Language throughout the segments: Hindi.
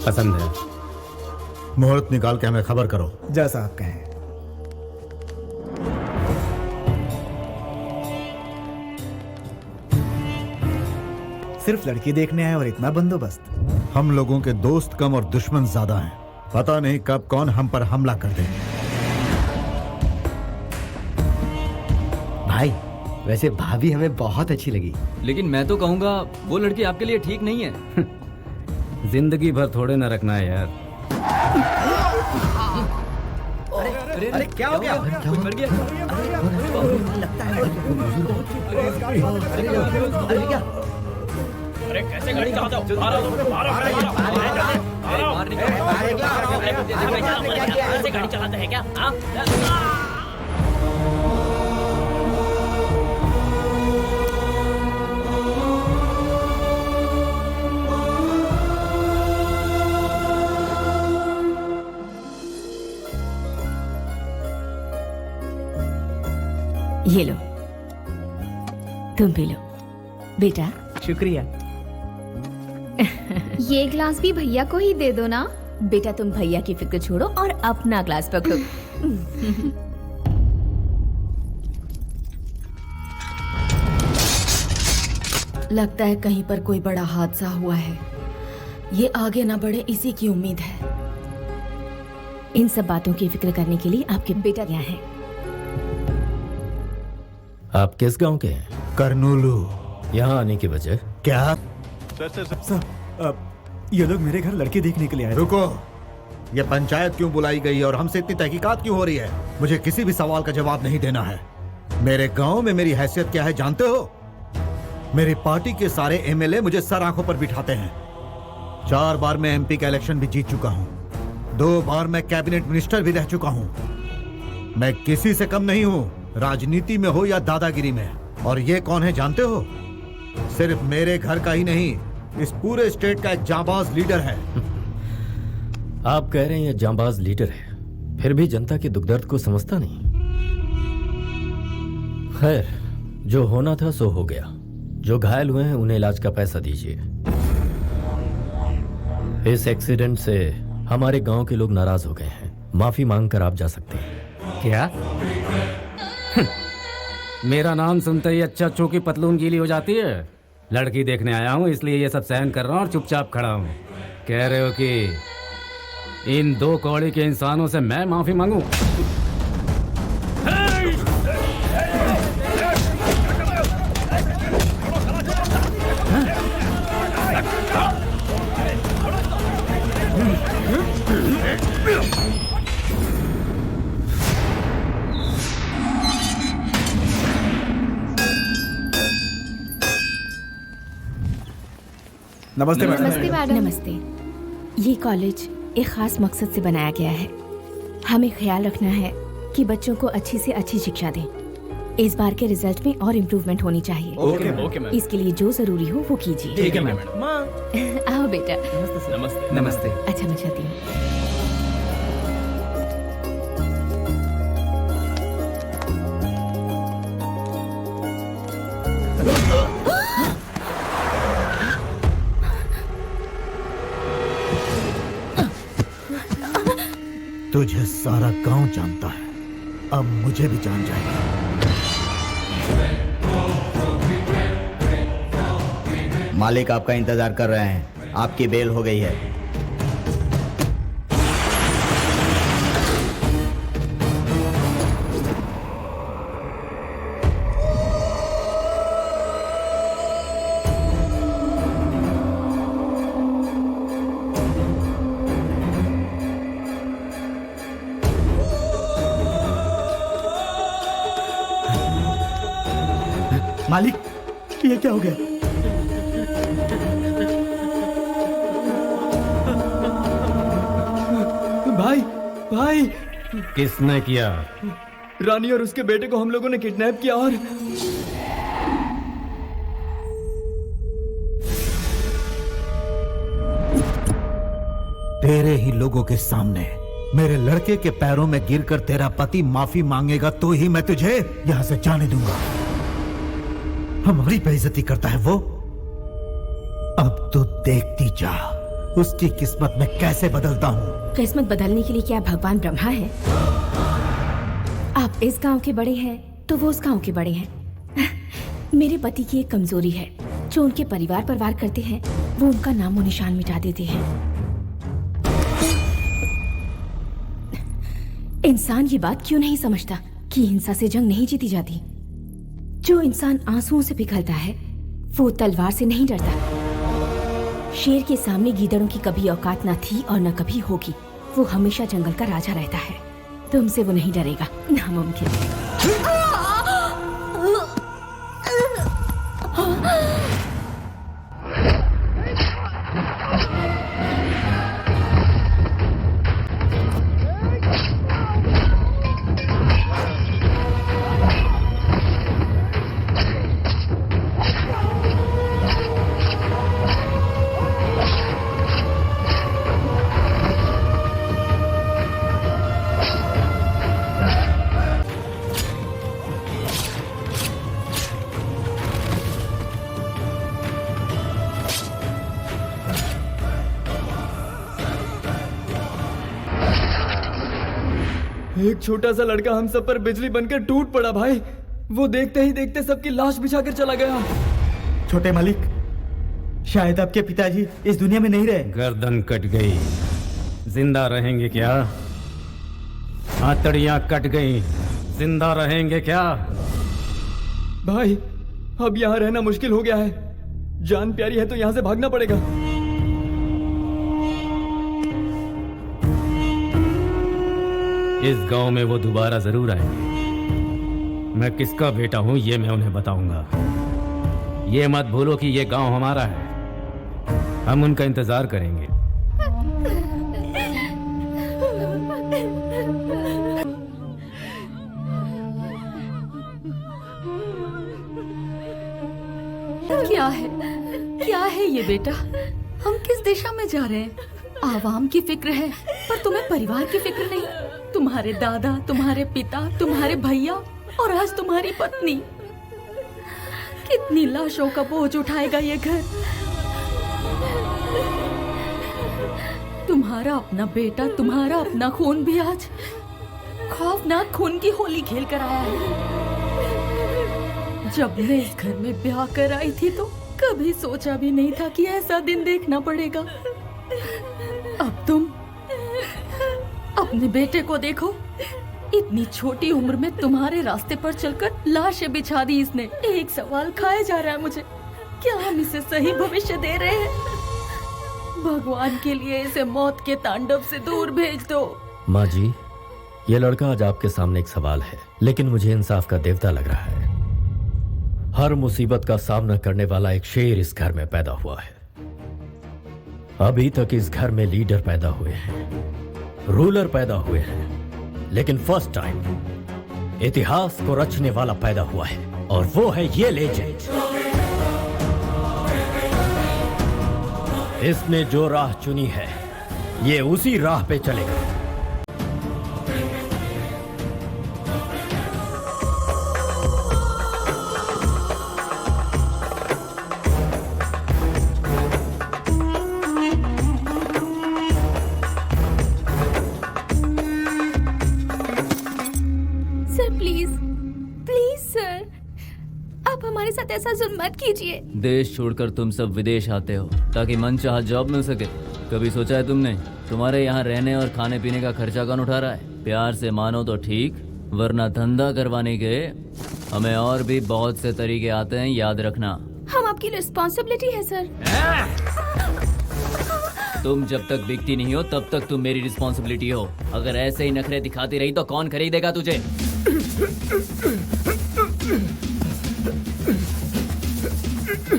पसंद है। मुहूर्त निकाल के हमें खबर करो। जैसा आप कहें। सिर्फ लड़की देखने आए और इतना बंदोबस्त? हम लोगों के दोस्त कम और दुश्मन ज्यादा हैं। पता नहीं कब कौन हम पर हमला कर दे। भाई वैसे भाभी हमें बहुत अच्छी लगी, लेकिन मैं तो कहूंगा वो लड़की आपके लिए ठीक नहीं है। जिंदगी भर थोड़े न रखना है यार। अरे क्या हो गया? कोई मर गया? लगता है अरे कैसे गाड़ी चलाते हो? कैसे गाड़ी चलाते हैं क्या? ये लो, तुम भी लो बेटा। शुक्रिया। ये ग्लास भी भैया को ही दे दो ना। बेटा तुम भैया की फिक्र छोड़ो और अपना ग्लास पकड़ो। लगता है कहीं पर कोई बड़ा हादसा हुआ है। ये आगे ना बढ़े इसी की उम्मीद है। इन सब बातों की फिक्र करने के लिए आपके बेटा यहाँ हैं। आप किस गांव के हैं? करनूलू। यहाँ आने की वजह? क्या? सर, ये लोग मेरे घर लड़के देखने के लिए आए। रुको, ये पंचायत क्यों बुलाई गई और हमसे इतनी तहकीकात क्यों हो रही है? मुझे किसी भी सवाल का जवाब नहीं देना है। मेरे गांव में मेरी हैसियत क्या है जानते हो? मेरी पार्टी के सारे एमएलए मुझे सर आंखों पर बिठाते हैं। 4 बार मैं एमपी का इलेक्शन भी जीत चुका हूँ। 2 बार मैं कैबिनेट मिनिस्टर भी रह चुका हूँ। मैं किसी से कम नहीं हूँ, राजनीति में हो या दादागिरी में। और ये कौन है जानते हो? सिर्फ मेरे घर का ही नहीं, इस पूरे स्टेट का एक जांबाज लीडर है। आप कह रहे हैं ये जांबाज लीडर है, फिर भी जनता के दुख दर्द को समझता नहीं। खैर, जो होना था सो हो गया। जो घायल हुए हैं उन्हें इलाज का पैसा दीजिए। इस एक्सीडेंट से हमारे गांव के लोग नाराज हो गए हैं। माफी मांगकर आप जा सकते हैं। क्या? मेरा नाम सुनते ही अच्छा चौकी पतलून गीली हो जाती है। लड़की देखने आया हूँ इसलिए ये सब सहन कर रहा हूँ और चुपचाप खड़ा हूँ। कह रहे हो कि इन 2 कौड़ी के इंसानों से मैं माफी मांगू? नमस्ते मैडम। नमस्ते मैडम। नमस्ते। ये कॉलेज एक खास मकसद से बनाया गया है। हमें ख्याल रखना है कि बच्चों को अच्छी से अच्छी शिक्षा दें। इस बार के रिजल्ट में और इम्प्रूवमेंट होनी चाहिए। Okay ma'am. इसके लिए जो जरूरी हो वो कीजिए। ठीक है मैम। आओ बेटा। नमस्ते। नमस्ते। अच्छा मैं चलती हूँ। तुझे सारा गांव जानता है, अब मुझे भी जान जाएगा। मालिक आपका इंतजार कर रहे हैं। आपकी बेल हो गई है। मालिक, ये क्या हो गया? भाई किसने किया? रानी और उसके बेटे को हम लोगों ने किडनैप किया और तेरे ही लोगों के सामने मेरे लड़के के पैरों में गिरकर तेरा पति माफी मांगेगा तो ही मैं तुझे यहां से जाने दूंगा। हमारी बेइज्जती करता है वो। अब तो देखती जा उसकी किस्मत में कैसे बदलता हूँ। किस्मत बदलने के लिए क्या भगवान ब्रह्मा है? आप इस गांव के बड़े हैं तो वो उस गांव के बड़े हैं। मेरे पति की एक कमजोरी है, जो उनके परिवार पर वार करते हैं वो उनका नामो निशान मिटा देते हैं। इंसान ये बात क्यों नहीं समझता कि हिंसा से जंग नहीं जीती जाती? जो इंसान आंसुओं से पिघलता है वो तलवार से नहीं डरता। शेर के सामने गीदड़ों की कभी औकात न थी और न कभी होगी। वो हमेशा जंगल का राजा रहता है। तुमसे वो नहीं डरेगा, नामुमकिन है। एक छोटा सा लड़का हम सब पर बिजली बनकर टूट पड़ा भाई। वो देखते ही देखते सबकी लाश बिछाकर चला गया। छोटे मालिक, शायद आपके पिताजी इस दुनिया में नहीं रहे। गर्दन कट गई, जिंदा रहेंगे क्या? आतड़ियां कट गई, जिंदा रहेंगे क्या? भाई अब यहाँ रहना मुश्किल हो गया है। जान प्यारी है तो यहाँ से भागना पड़ेगा। इस गांव में वो दोबारा जरूर आएंगे। मैं किसका बेटा हूं ये मैं उन्हें बताऊंगा। ये मत भूलो कि ये गांव हमारा है। हम उनका इंतजार करेंगे। क्या है ये बेटा? हम किस दिशा में जा रहे हैं? आवाम की फिक्र है पर तुम्हें परिवार की फिक्र नहीं। तुम्हारे दादा, तुम्हारे पिता, तुम्हारे भैया और आज तुम्हारी पत्नी। कितनी लाशों का बोझ उठाएगा ये घर? तुम्हारा अपना बेटा, तुम्हारा अपना खून भी आज खौफनाक खून की होली खेल कर आया है। जब मैं इस घर में ब्याह कर आई थी तो कभी सोचा भी नहीं था कि ऐसा दिन देखना पड़ेगा। अब तुम अपने बेटे को देखो, इतनी छोटी उम्र में तुम्हारे रास्ते पर चलकर लाशें बिछा दी इसने। एक सवाल खाया जा रहा है मुझे, क्या हम इसे सही भविष्य दे रहे हैं? भगवान के लिए इसे मौत के तांडव से दूर भेज दो। माँ जी, ये लड़का आज आपके सामने एक सवाल है, लेकिन मुझे इंसाफ का देवता लग रहा है। हर मुसीबत का सामना करने वाला एक शेर इस घर में पैदा हुआ है। अभी तक इस घर में लीडर पैदा हुए हैं, रूलर पैदा हुए हैं, लेकिन फर्स्ट टाइम इतिहास को रचने वाला पैदा हुआ है, और वो है ये लेजेंड। इसने जो राह चुनी है ये उसी राह पे चलेगा। ऐसा जुल्म मत कीजिए। देश छोड़कर तुम सब विदेश आते हो ताकि मनचाहा जॉब मिल सके। कभी सोचा है तुमने तुम्हारे यहाँ रहने और खाने पीने का खर्चा कौन उठा रहा है? प्यार से मानो तो ठीक, वरना धंधा करवाने के हमें और भी बहुत से तरीके आते हैं, याद रखना। हम आपकी रिस्पॉन्सिबिलिटी है सर। तुम जब तक बिकती नहीं हो तब तक तुम मेरी रिस्पॉन्सिबिलिटी हो। अगर ऐसे ही नखरे दिखाती रही तो कौन खरीदेगा तुझे?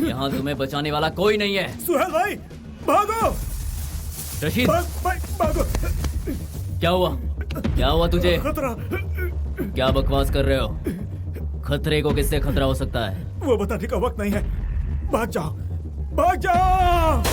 यहाँ तुम्हें बचाने वाला कोई नहीं है। सुहेल भाई भागो! रशीद भागो! क्या हुआ? क्या हुआ तुझे? खतरा! क्या बकवास कर रहे हो? खतरे को किससे खतरा हो सकता है? वो बताने का वक्त नहीं है। भाग जाओ, भाग जाओ!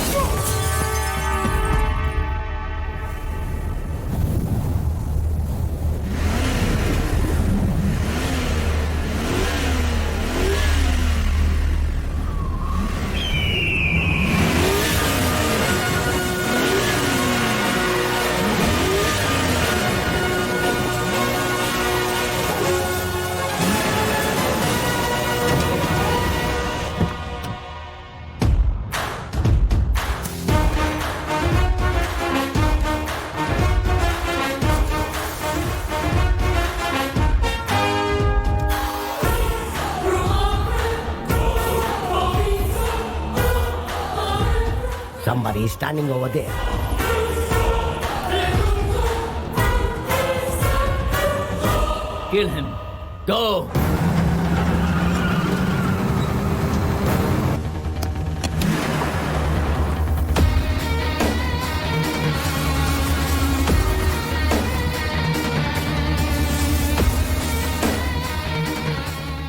Somebody is standing over there. Kill him. Go.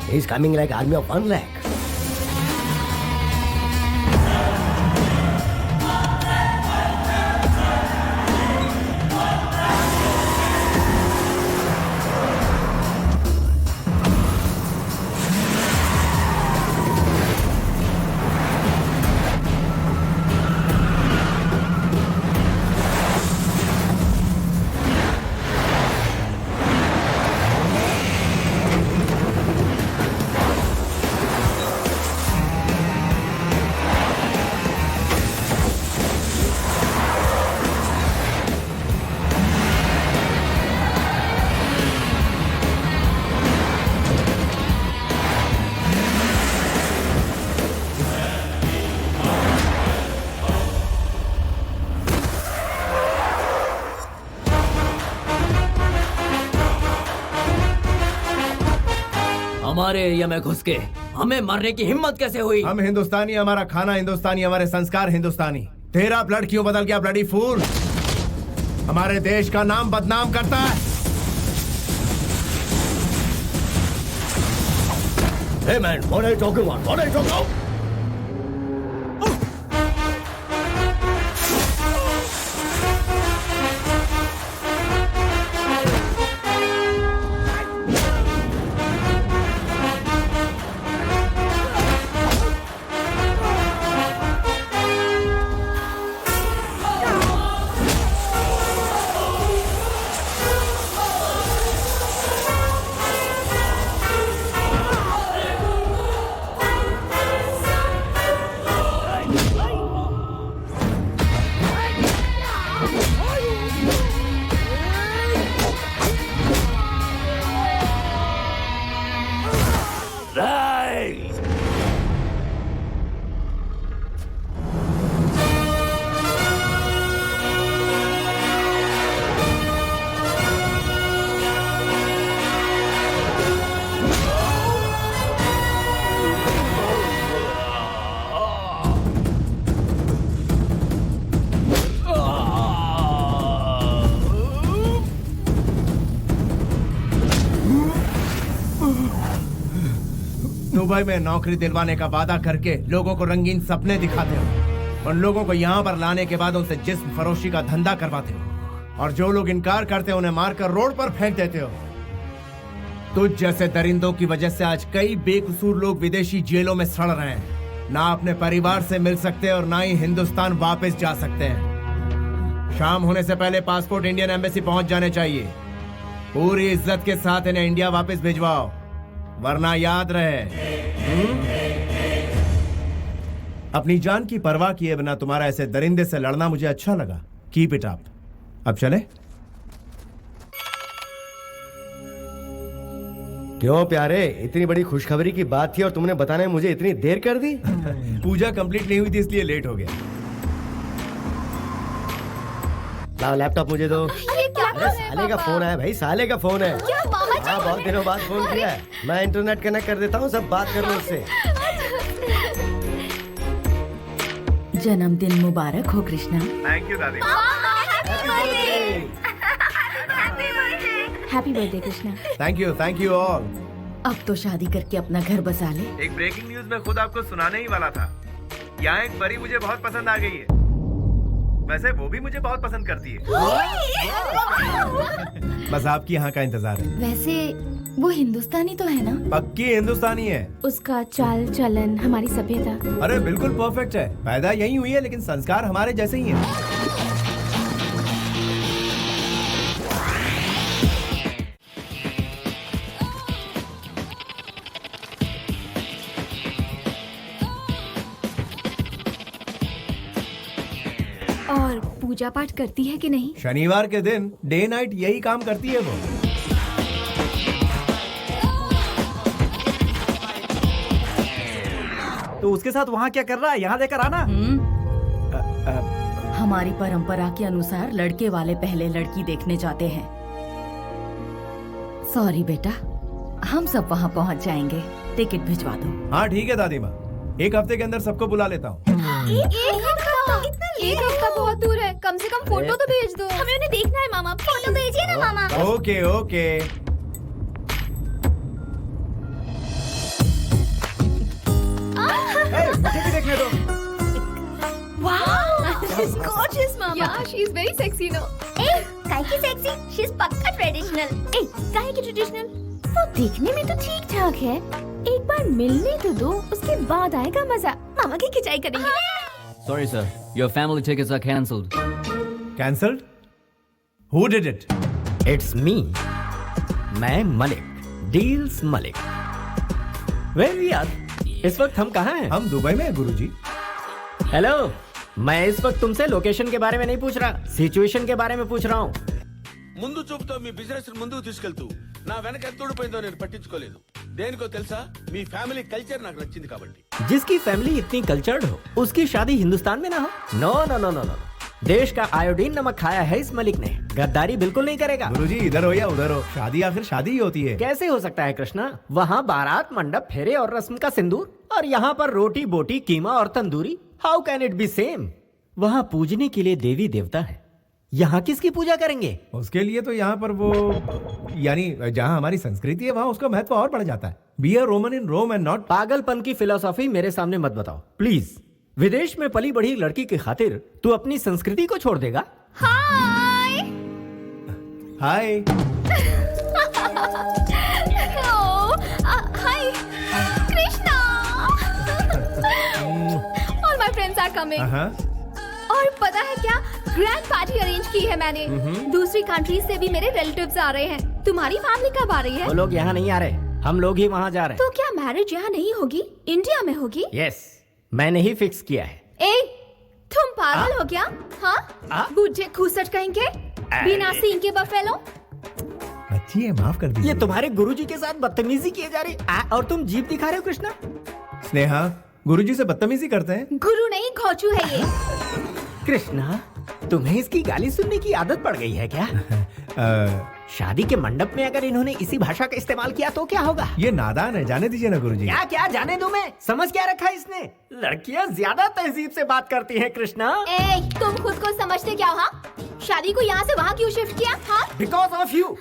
He's coming like army of 1 lakh. हमारे एरिया में घुस के हमें मारने की हिम्मत कैसे हुई? हम हिंदुस्तानी, हमारा खाना हिंदुस्तानी, हमारे संस्कार हिंदुस्तानी। तेरा ब्लड क्यों बदल गया ब्लडी फूल? हमारे देश का नाम बदनाम करता है। Hey man, what are you talking about? What are you talking about? Dubai में नौकरी दिलवाने का वादा करके लोगों को रंगीन सपने दिखाते हो। उन लोगों को यहाँ पर लाने के बाद उनसे जिस्म फरोशी का धंधा करवाते हो और जो लोग इनकार करते हैं उन्हें मारकर रोड पर फेंक देते हो। तुझ जैसे दरिंदों की वजह से आज कई बेकसूर लोग विदेशी जेलों में सड़ रहे हैं। ना अपने परिवार से मिल सकते और ना ही हिंदुस्तान वापस जा सकते हैं। शाम होने से पहले पासपोर्ट इंडियन एम्बेसी पहुंच जाने चाहिए। पूरी इज्जत के साथ इन्हें इंडिया वापस भिजवाओ, वरना याद रहे अपनी जान की परवाह किए बिना तुम्हारा ऐसे दरिंदे से लड़ना मुझे अच्छा लगा। Keep it up. अब चले? क्यों प्यारे, इतनी बड़ी खुशखबरी की बात थी और तुमने बताने में मुझे इतनी देर कर दी? पूजा कंप्लीट नहीं हुई थी इसलिए लेट हो गया। लाओ लैपटॉप मुझे दो। ये क्या कर रहे हैं साले का पापा? फोन है भाई, साले का फोन है। क्या मामा जी? हाँ, बहुत दिनों बाद फोन किया है। मैं इंटरनेट कनेक्ट कर देता हूँ, सब बात कर लो उससे। जन्मदिन मुबारक हो कृष्णा। थैंक यू दादी। Happy birthday Krishna. Thank you all. अब तो शादी करके अपना घर बसा ले। एक ब्रेकिंग न्यूज मैं खुद आपको सुनाने ही वाला था। यहाँ एक परी मुझे बहुत पसंद आ गई है। वैसे वो भी मुझे बहुत पसंद करती है। बस आपकी यहाँ का इंतजार है। वैसे वो हिंदुस्तानी तो है ना? पक्की हिंदुस्तानी है। उसका चाल चलन, हमारी सभ्यता। अरे बिल्कुल परफेक्ट है। पैदा यही हुई है लेकिन संस्कार हमारे जैसे ही हैं। और पूजा पाठ करती है कि नहीं? शनिवार के दिन डे नाइट यही काम करती है वो। तो उसके साथ वहाँ क्या कर रहा है? यहाँ लेकर आना। हमारी परंपरा के अनुसार लड़के वाले पहले लड़की देखने जाते हैं। सॉरी बेटा, हम सब वहाँ पहुँच जाएंगे। टिकट भिजवा दो। हाँ ठीक है दादी माँ, एक हफ्ते के अंदर सबको बुला लेता हूँ। एक हफ्ता बहुत दूर है, कम से कम फोटो तो भेज दो। हमें उन्हें देखना है मामा, फोटो भेजिए ना मामा। Okay okay. मुझे भी देखने दो। Wow, she's gorgeous, mama. Yeah, she's very sexy, no? ए, काहे की सेक्सी? She's पक्का ट्रेडिशनल। ए, काहे की ट्रेडिशनल? वो देखने में तो ठीक ठाक है। एक बार मिलने तो दो, उसके बाद आएगा मजा। मामा की खिंचाई करेंगे। Sorry sir, your family tickets are cancelled. Cancelled? Who did it? It's me, मैं मलिक, डील्स मलिक। वेल यार, इस वक्त हम कहाँ हैं? हम दुबई में हैं गुरुजी। हेलो, मैं इस वक्त तुमसे लोकेशन के बारे में नहीं पूछ रहा, सिचुएशन के बारे में पूछ रहा हूँ। ముందు చూపుతో మీ బిజినెస్ ముందుకు తీసుకెళ్తూ నా వెనక ఎంత ఊడిపోయిందో నేను పట్టించుకోలేదు. దేనికో తెలుసా, మీ ఫ్యామిలీ కల్చర్ నాకు నచ్చింది కాబట్టి. जिसकी फैमिली इतनी कल्चर्ड हो, उसकी शादी हिंदुस्तान में ना हो? No no no no no, देश का आयोडीन नमक खाया है इस मलिक ने। गद्दारी बिल्कुल नहीं करेगा। गुरुजी इधर हो या उधर हो, शादी आखिर शादी ही होती है। कैसे हो सकता है कृष्णा? वहाँ बारात, मंडप, फेरे और रस्म का सिंदूर, और यहाँ पर रोटी बोटी, कीमा और tandoori. How can it be same? वहाँ पूजने के लिए देवी देवता है, यहाँ किसकी पूजा करेंगे? उसके लिए तो यहाँ पर वो, यानी जहाँ हमारी संस्कृति है वहाँ उसका महत्व और बढ़ जाता है। Be a Roman in Rome and not. पागलपन की फिलोसॉफी मेरे सामने मत बताओ प्लीज। विदेश में पली बढ़ी लड़की की खातिर तू अपनी संस्कृति को छोड़ देगा? हाय। हाय। हाय Krishna. All my friends are coming. और पता है क्या, ग्रैंड पार्टी अरेंज की है मैंने। दूसरी कंट्री से भी मेरे रिलेटिव्स आ रहे हैं। तुम्हारी फैमिली कब आ रही है? वो लोग यहाँ नहीं आ रहे, हम लोग ही वहाँ जा रहे हैं। तो क्या मैरिज यहाँ नहीं होगी, इंडिया में होगी? यस, मैंने ही फिक्स किया है। ए, तुम पागल हो क्या? हाँ, बूढ़े खूसट कहेंगे, बिना सींग के बफेलो। अच्छी है, माफ कर दीजिए। ये तुम्हारे गुरुजी के साथ बदतमीजी किए जा रही और तुम जीप दिखा रहे हो कृष्णा। स्नेहा, गुरुजी से बदतमीजी करते हैं? गुरु नहीं, घोचू है ये। कृष्णा, तुम्हें इसकी गाली सुनने की आदत पड़ गई है क्या? शादी के मंडप में अगर इन्होंने इसी भाषा का इस्तेमाल किया तो क्या होगा? ये नादान है, जाने दीजिए ना गुरुजी। क्या क्या जाने दूं मैं? समझ क्या रखा है इसने? लड़कियां ज्यादा तहजीब से बात करती हैं कृष्णा। ए, तुम खुद को समझते क्या हो? हाँ, शादी को यहाँ से वहाँ क्यों शिफ्ट किया? हाँ, बिकॉज ऑफ यू।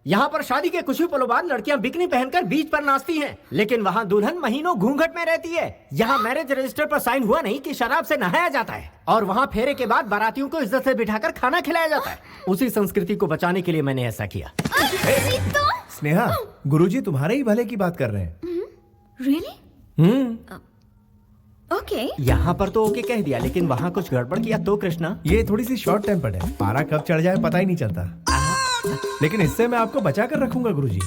यहाँ पर शादी के कुछ ही पलों बाद लड़कियां बिकनी पहनकर बीच पर नाचती हैं, लेकिन वहाँ दुल्हन महीनों घूंघट में रहती है। यहाँ मैरिज रजिस्टर पर साइन हुआ नहीं कि शराब से नहाया जाता है, और वहाँ फेरे के बाद बारातियों को इज्जत से बिठाकर खाना खिलाया जाता है। उसी संस्कृति को बचाने के लिए मैंने ऐसा किया। स्नेहा, गुरुजी तुम्हारे ही भले की बात कर रहे हैं। Really? ओके। यहाँ पर तो ओके कह दिया, लेकिन वहाँ कुछ गड़बड़ किया तो कृष्णा। ये थोड़ी सी शॉर्ट टेम्पर्ड है, पारा कब चढ़ जाए पता ही नहीं चलता। लेकिन इससे मैं आपको बचा कर रखूंगा गुरुजी।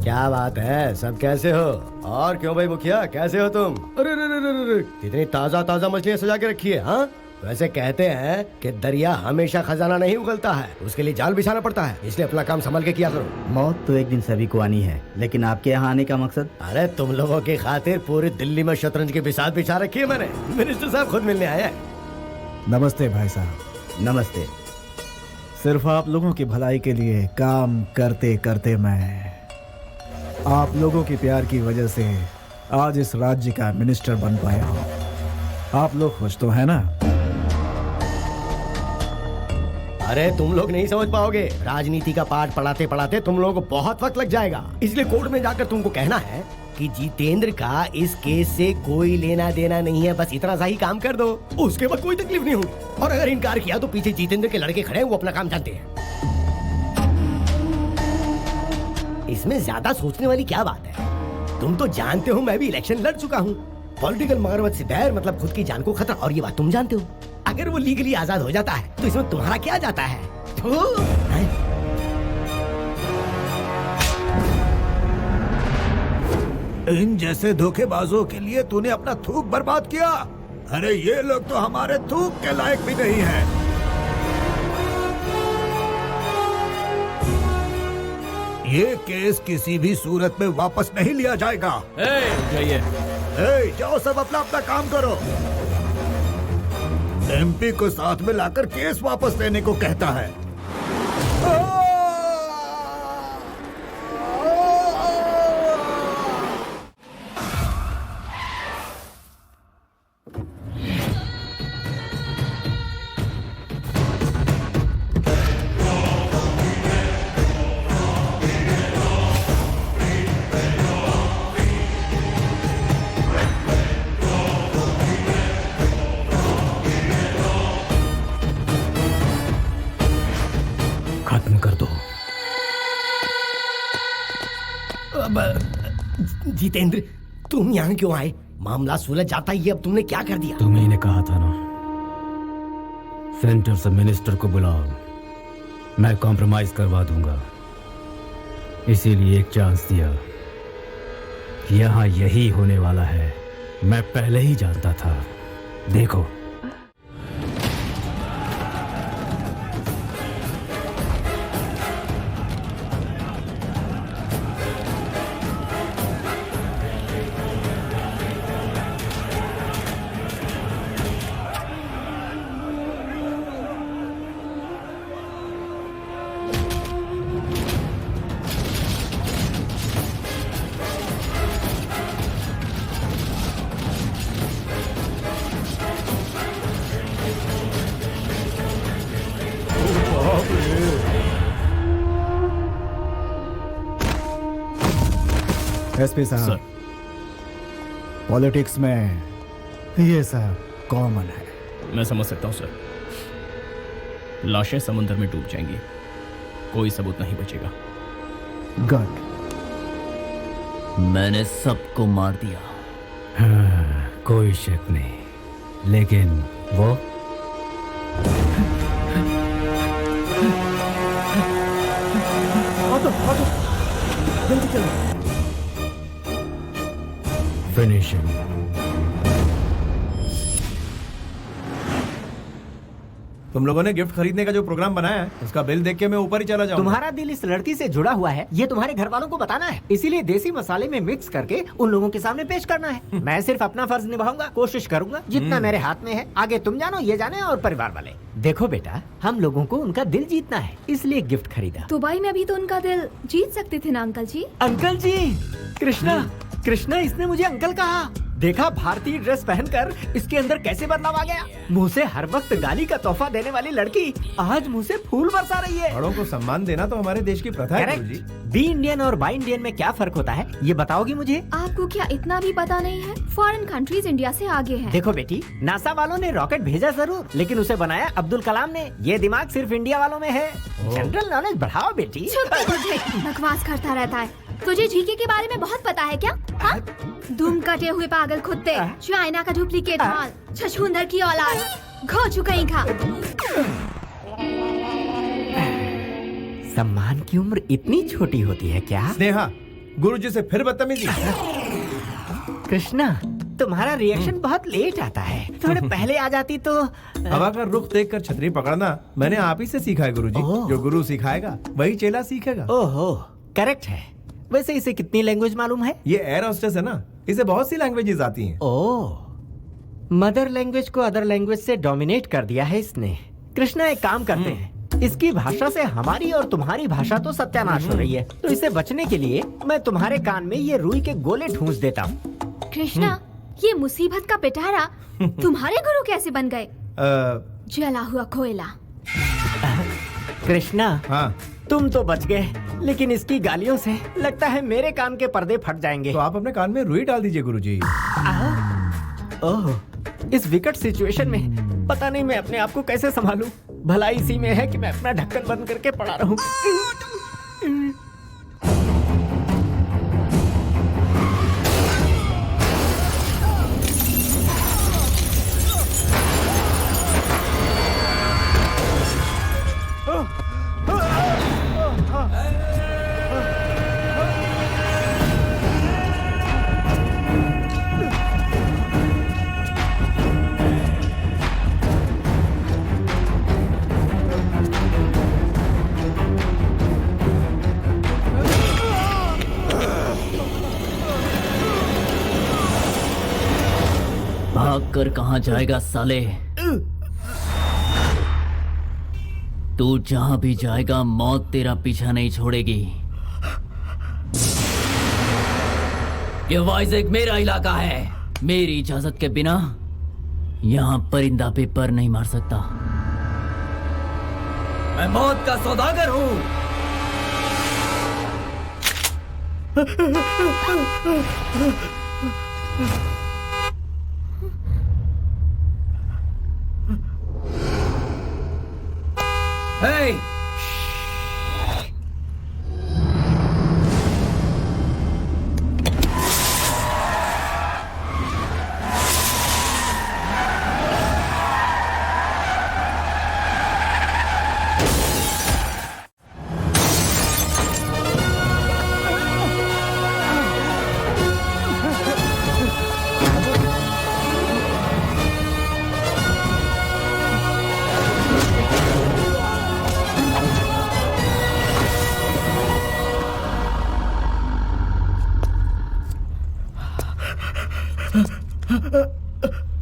क्या बात है, सब कैसे हो? और क्यों भाई मुखिया, कैसे हो तुम? अरे रे रे रे रे, इतनी ताजा ताजा मछलियाँ सजा के रखी है। हाँ, वैसे कहते हैं कि दरिया हमेशा खजाना नहीं उगलता है, उसके लिए जाल बिछाना पड़ता है, इसलिए अपना काम संभल के किया करो। मौत तो एक दिन सभी को आनी है, लेकिन आपके यहाँ आने का मकसद? अरे तुम लोगों की खातिर पूरी दिल्ली में शतरंज की बिसात बिछा रखी है मैंने। मिनिस्टर साहब खुद मिलने आए हैं। नमस्ते भाई साहब। नमस्ते। सिर्फ आप लोगों की भलाई के लिए काम करते करते मैं आप लोगों के प्यार की वजह से आज इस राज्य का मिनिस्टर बन पाया हूँ। आप लोग खुश तो है ना? अरे तुम लोग नहीं समझ पाओगे, राजनीति का पाठ पढ़ाते पढ़ाते तुम लोगों को बहुत वक्त लग जाएगा, इसलिए कोर्ट में जाकर तुमको कहना है कि जितेंद्र का इस केस से कोई लेना देना नहीं है, बस इतना सा ही काम कर दो, उसके बाद कोई तकलीफ नहीं होगी। और अगर इनकार किया तो पीछे जितेंद्र के लड़के खड़े हैं, वो अपना काम जानते हैं। इसमें ज्यादा सोचने वाली क्या बात है? तुम तो जानते हो मैं भी इलेक्शन लड़ चुका हूँ। पॉलिटिकल मगरमच्छ से बैर मतलब खुद की जान को खतरा, और ये बात तुम जानते हो। अगर वो लीगली आजाद हो जाता है तो इसमें तुम्हारा क्या जाता है? इन जैसे धोखेबाजों के लिए तूने अपना थूक बर्बाद किया। अरे ये लोग तो हमारे थूक के लायक भी नहीं है। ये केस किसी भी सूरत में वापस नहीं लिया जाएगा। जाइए। जाओ सब अपना अपना काम करो। एमपी को साथ में लाकर केस वापस लेने को कहता है। खत्म कर दो। जितेंद्र, तुम यहाँ क्यों आए? मामला सुलझ जाता ही, अब तुमने क्या कर दिया? तुम्ही ने कहा था ना, सेंटर से मिनिस्टर को बुलाओ, मैं कॉम्प्रोमाइज करवा दूंगा। इसीलिए एक चांस दिया। यहाँ यही होने वाला है, मैं पहले ही जानता था। देखो, एसपी साहब, पॉलिटिक्स में ये सब कॉमन है। मैं समझ सकता हूँ सर। लाशें समुद्र में डूब जाएंगी, कोई सबूत नहीं बचेगा। गुड। मैंने सबको मार दिया। हाँ, कोई शक नहीं, लेकिन वो जल्दी चलो। फिनिशिंग। तुम लोगों ने गिफ्ट खरीदने का जो प्रोग्राम बनाया है, उसका बिल देख के मैं ऊपर ही चला जाऊंगा। तुम्हारा दिल इस लड़की से जुड़ा हुआ है, ये तुम्हारे घर वालों को बताना है। इसीलिए देसी मसाले में मिक्स करके उन लोगों के सामने पेश करना है। मैं सिर्फ अपना फर्ज निभाऊंगा, कोशिश करूंगा जितना मेरे हाथ में है। आगे तुम जानो, ये जाने और परिवार वाले। देखो बेटा, हम लोगों को उनका दिल जीतना है, इसलिए गिफ्ट खरीदा। दुबई में भी तो उनका दिल जीत सकते थे ना अंकल जी। अंकल जी, कृष्णा, कृष्णा, इसने मुझे अंकल कहा। देखा भारतीय ड्रेस पहनकर इसके अंदर कैसे बदलाव आ गया। मुंह से हर वक्त गाली का तोहफा देने वाली लड़की आज मुंह से फूल बरसा रही है। बड़ों को सम्मान देना तो हमारे देश की प्रथा है गुरुजी। बी इंडियन और बाई इंडियन में क्या फर्क होता है, ये बताओगी मुझे? आपको क्या इतना भी पता नहीं है? फॉरेन कंट्रीज इंडिया से आगे हैं। देखो बेटी, नासा वालों ने रॉकेट भेजा जरूर, लेकिन उसे बनाया अब्दुल कलाम ने। ये दिमाग सिर्फ इंडिया वालों में है। जनरल नॉलेज बढ़ाओ बेटी। बकवास करता रहता है। तुझे जीके के बारे में बहुत पता है क्या? हाँ? दुम कटे हुए पागल कुत्ते, चाइना का डुप्लीकेट माल, छछूंदर की औलाद, घो चुका खा। सम्मान की उम्र इतनी छोटी होती है क्या? स्नेहा, गुरुजी से फिर बदतमीजी। कृष्णा, तुम्हारा रिएक्शन बहुत लेट आता है। थोड़े पहले आ जाती तो। हवा का रुख देखकर छतरी पकड़ना मैंने आप ही से सीखा है गुरुजी। जो गुरु सिखाएगा वही चेला सीखेगा। ओहो, करेक्ट है। वैसे इसे कितनी लैंग्वेज मालूम है? ये एयर होस्टेस है ना, इसे बहुत सी लैंग्वेजेस आती हैं। ओह, मदर लैंग्वेज को अदर लैंग्वेज से डोमिनेट कर दिया है इसने। कृष्णा, एक काम करते हैं, इसकी भाषा से हमारी और तुम्हारी भाषा तो सत्यानाश हो रही है, तो इसे बचने के लिए मैं तुम्हारे कान में ये रुई के गोले ठूंस देता हूँ। कृष्णा, ये मुसीबत का पिटारा तुम्हारे गुरु कैसे बन गए? जला हुआ कोयला। कृष्णा, हाँ? तुम तो बच गए, लेकिन इसकी गालियों से लगता है मेरे कान के पर्दे फट जाएंगे। तो आप अपने कान में रुई डाल दीजिए गुरुजी। ओह, इस विकट सिचुएशन में पता नहीं मैं अपने आप को कैसे संभालूं। भला इसी में है कि मैं अपना ढक्कन बंद करके पड़ा रहूं। कर कहां जाएगा साले? तू जहां भी जाएगा मौत तेरा पीछा नहीं छोड़ेगी। ये वाइज़ेक मेरा इलाका है। मेरी इजाजत के बिना यहां परिंदा भी पर नहीं मार सकता। मैं मौत का सौदागर हूं। Hey!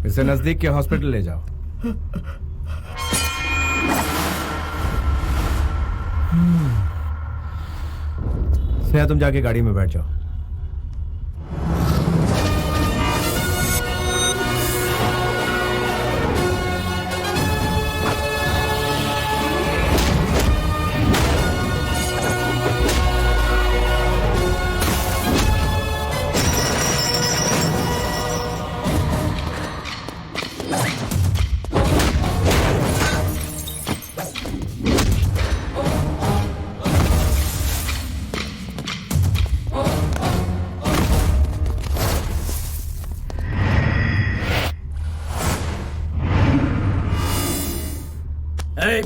इसे नजदीक के हॉस्पिटल ले जाओ। स्नेहा तुम जाके गाड़ी में बैठ जाओ।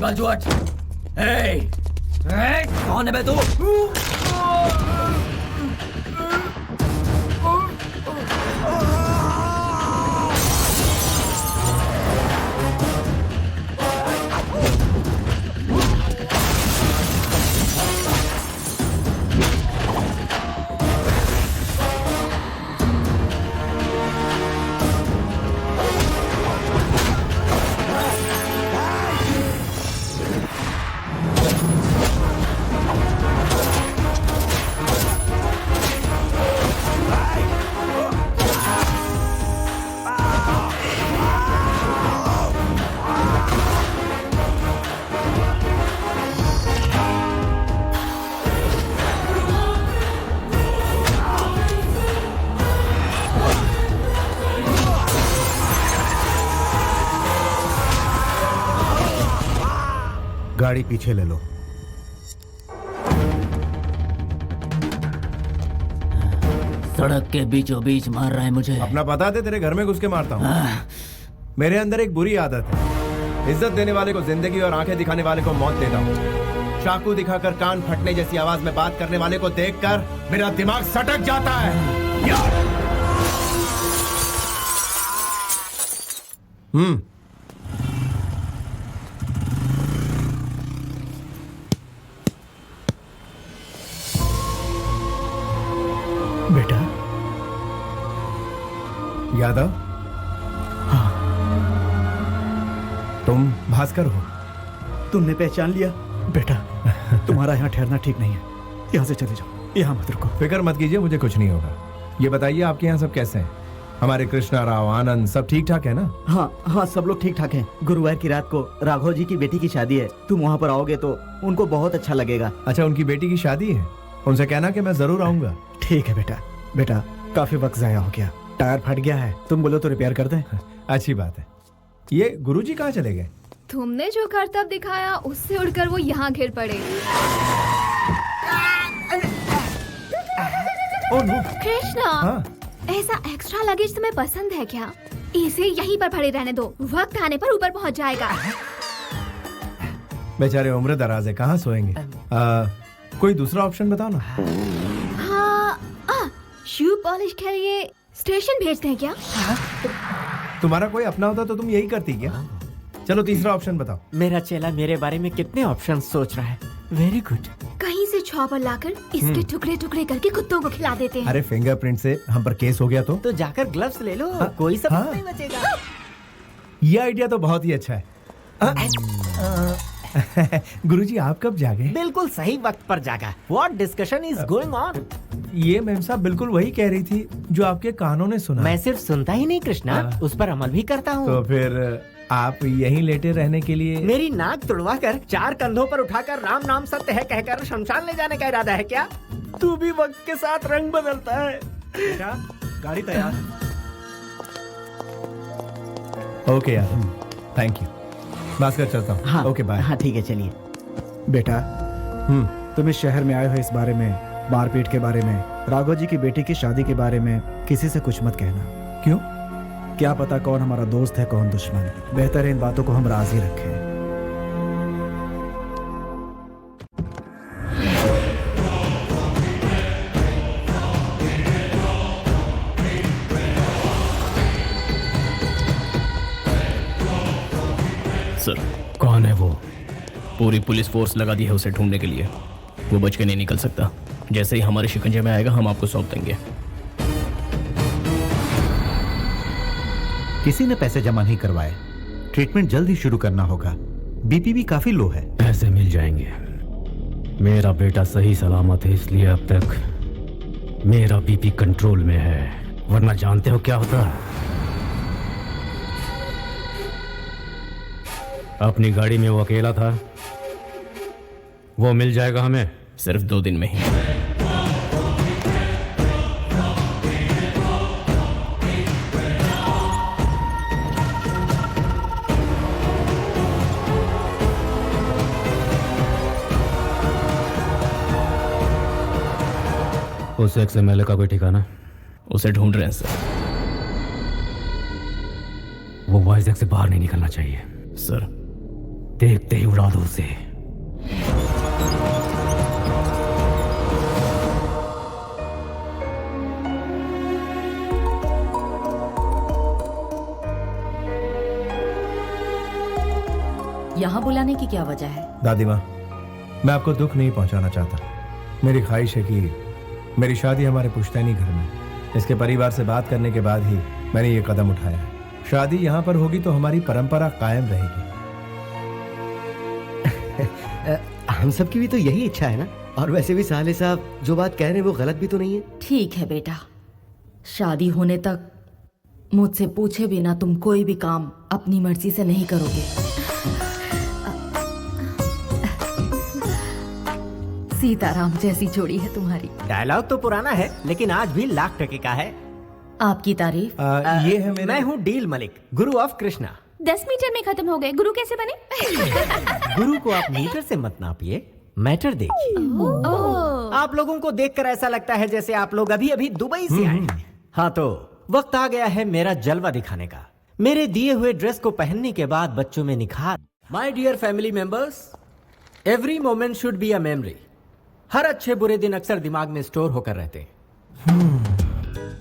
बाजूट, कौन है बे तू? गाड़ी पीछे ले लो। सड़क के बीचों बीच मार रहा है मुझे। अपना बता दे, तेरे घर में घुस के मारता हूँ। मेरे अंदर एक बुरी आदत है, इज्जत देने वाले को जिंदगी और आंखें दिखाने वाले को मौत देता हूँ। चाकू दिखाकर कान फटने जैसी आवाज में बात करने वाले को देखकर मेरा दिमाग सटक जाता है। बेटा यादव, हाँ तुम भास्कर हो? तुमने पहचान लिया? बेटा तुम्हारा यहाँ ठहरना ठीक नहीं है, यहाँ से चले जाओ, यहाँ मत रुको। फिक्र मत कीजिए, मुझे कुछ नहीं होगा। ये बताइए आपके यहाँ सब कैसे हैं? हमारे कृष्णा राव, आनंद सब ठीक ठाक है ना? हाँ हाँ, सब लोग ठीक ठाक हैं। गुरुवार की रात को राघव जी की बेटी की शादी है, तुम वहाँ पर आओगे तो उनको बहुत अच्छा लगेगा। अच्छा, उनकी बेटी की शादी है? उनसे कहना कि मैं जरूर आऊंगा। ठीक है बेटा। बेटा काफी वक्त जाया हो गया, टायर फट गया है, तुम बोलो तो रिपेयर कर दें। अच्छी बात है। ये गुरुजी कहाँ चले गए? तुमने जो करतब दिखाया उससे उड़कर वो यहाँ घिर पड़े। कृष्णा, ऐसा एक्स्ट्रा लगेज तुम्हें पसंद है क्या? इसे यहीं पर पड़े रहने दो, वक्त आने पर ऊपर पहुँच जाएगा। बेचारे उम्र दराज है, कहाँ सोएंगे? कोई दूसरा ऑप्शन बताओ ना। हाँ, शू पॉलिश के लिए स्टेशन भेजते हैं क्या? तुम्हारा कोई अपना होता तो तुम यही करती क्या? चलो तीसरा ऑप्शन बताओ। मेरा चेला मेरे बारे में कितने ऑप्शन सोच रहा है। Very good. कहीं से चॉपर लाकर इसके टुकड़े टुकड़े करके कुत्तों को खिला देते हैं। अरे फिंगरप्रिंट से हम पर केस हो गया तो जाकर ग्लव्स ले लो, कोई सबूत नहीं बचेगा। ये आइडिया तो बहुत ही अच्छा है। गुरुजी आप कब जागे? बिल्कुल सही वक्त पर जागा। What discussion is going on? ये मैम साहब बिल्कुल वही कह रही थी जो आपके कानों ने सुना। मैं सिर्फ सुनता ही नहीं कृष्णा, उस पर अमल भी करता हूँ। तो फिर आप यहीं लेटे रहने के लिए? मेरी नाक तुड़वा कर 4 कंधों पर उठाकर राम नाम सत्य है कहकर शमशान ले जाने का इरादा है क्या? तू भी वक्त के साथ रंग बदलता है। बेटा गाड़ी तैयार है। ओके यार, थैंक यू। भास्कर चलता हूँ। हाँ, ओके बाय। हाँ ठीक है, चलिए। बेटा तुम इस शहर में आए हो इस बारे में, मारपीट के बारे में, राघव जी की बेटी की शादी के बारे में किसी से कुछ मत कहना। क्यों? क्या पता कौन हमारा दोस्त है कौन दुश्मन। बेहतर है इन बातों को हम राज ही रखें। सर कौन है वो? पूरी पुलिस फोर्स लगा दी है उसे ढूंढने के लिए। वो बच के नहीं निकल सकता। जैसे ही हमारे शिकंजे में आएगा हम आपको सौंप देंगे। किसी ने पैसे जमा नहीं करवाए। ट्रीटमेंट जल्द ही शुरू करना होगा। बीपी भी काफी लो है। पैसे मिल जाएंगे। मेरा बेटा सही सलामत है, इसलिए अब तक मेरा बीपी कंट्रोल में है, वरना जानते हो क्या होता? अपनी गाड़ी में वो अकेला था। वो मिल जाएगा हमें सिर्फ 2 दिन में ही। उस XMLA का कोई ठिकाना? उसे ढूंढ रहे हैं सर। वो वाइजैक से बाहर नहीं निकलना चाहिए सर। देखते ही उड़ा दो उसे। यहाँ बुलाने की क्या वजह है? दादी माँ, मैं आपको दुख नहीं पहुंचाना चाहता। मेरी ख्वाहिश है कि मेरी शादी हमारे पुश्तैनी घर में। इसके परिवार से बात करने के बाद ही मैंने ये कदम उठाया है। शादी यहाँ पर होगी तो हमारी परंपरा कायम रहेगी। हम सबकी भी तो यही इच्छा है ना। और वैसे भी साले साहब जो बात कह रहे हैं वो गलत भी तो नहीं है। ठीक है बेटा, शादी होने तक मुझसे पूछे बिना तुम कोई भी काम अपनी मर्जी से नहीं करोगे। सीताराम जैसी जोड़ी है तुम्हारी। डायलॉग तो पुराना है लेकिन आज भी लाख टके का है। आपकी तारीफ। ये है मेरा। मैं हूँ deal Malik, Guru of Krishna. 10 metre में खत्म हो गए। गुरु कैसे बने? गुरु को आप मीटर से मत नापिए, मैटर देखिए। आप लोगों को देखकर ऐसा लगता है जैसे आप लोग अभी अभी दुबई से आए हैं। हाँ तो वक्त आ गया है मेरा जलवा दिखाने का। मेरे दिए हुए ड्रेस को पहनने के बाद बच्चों में निखार। My dear family members, every moment should be a memory. हर अच्छे बुरे दिन अक्सर दिमाग में स्टोर होकर रहते हैं।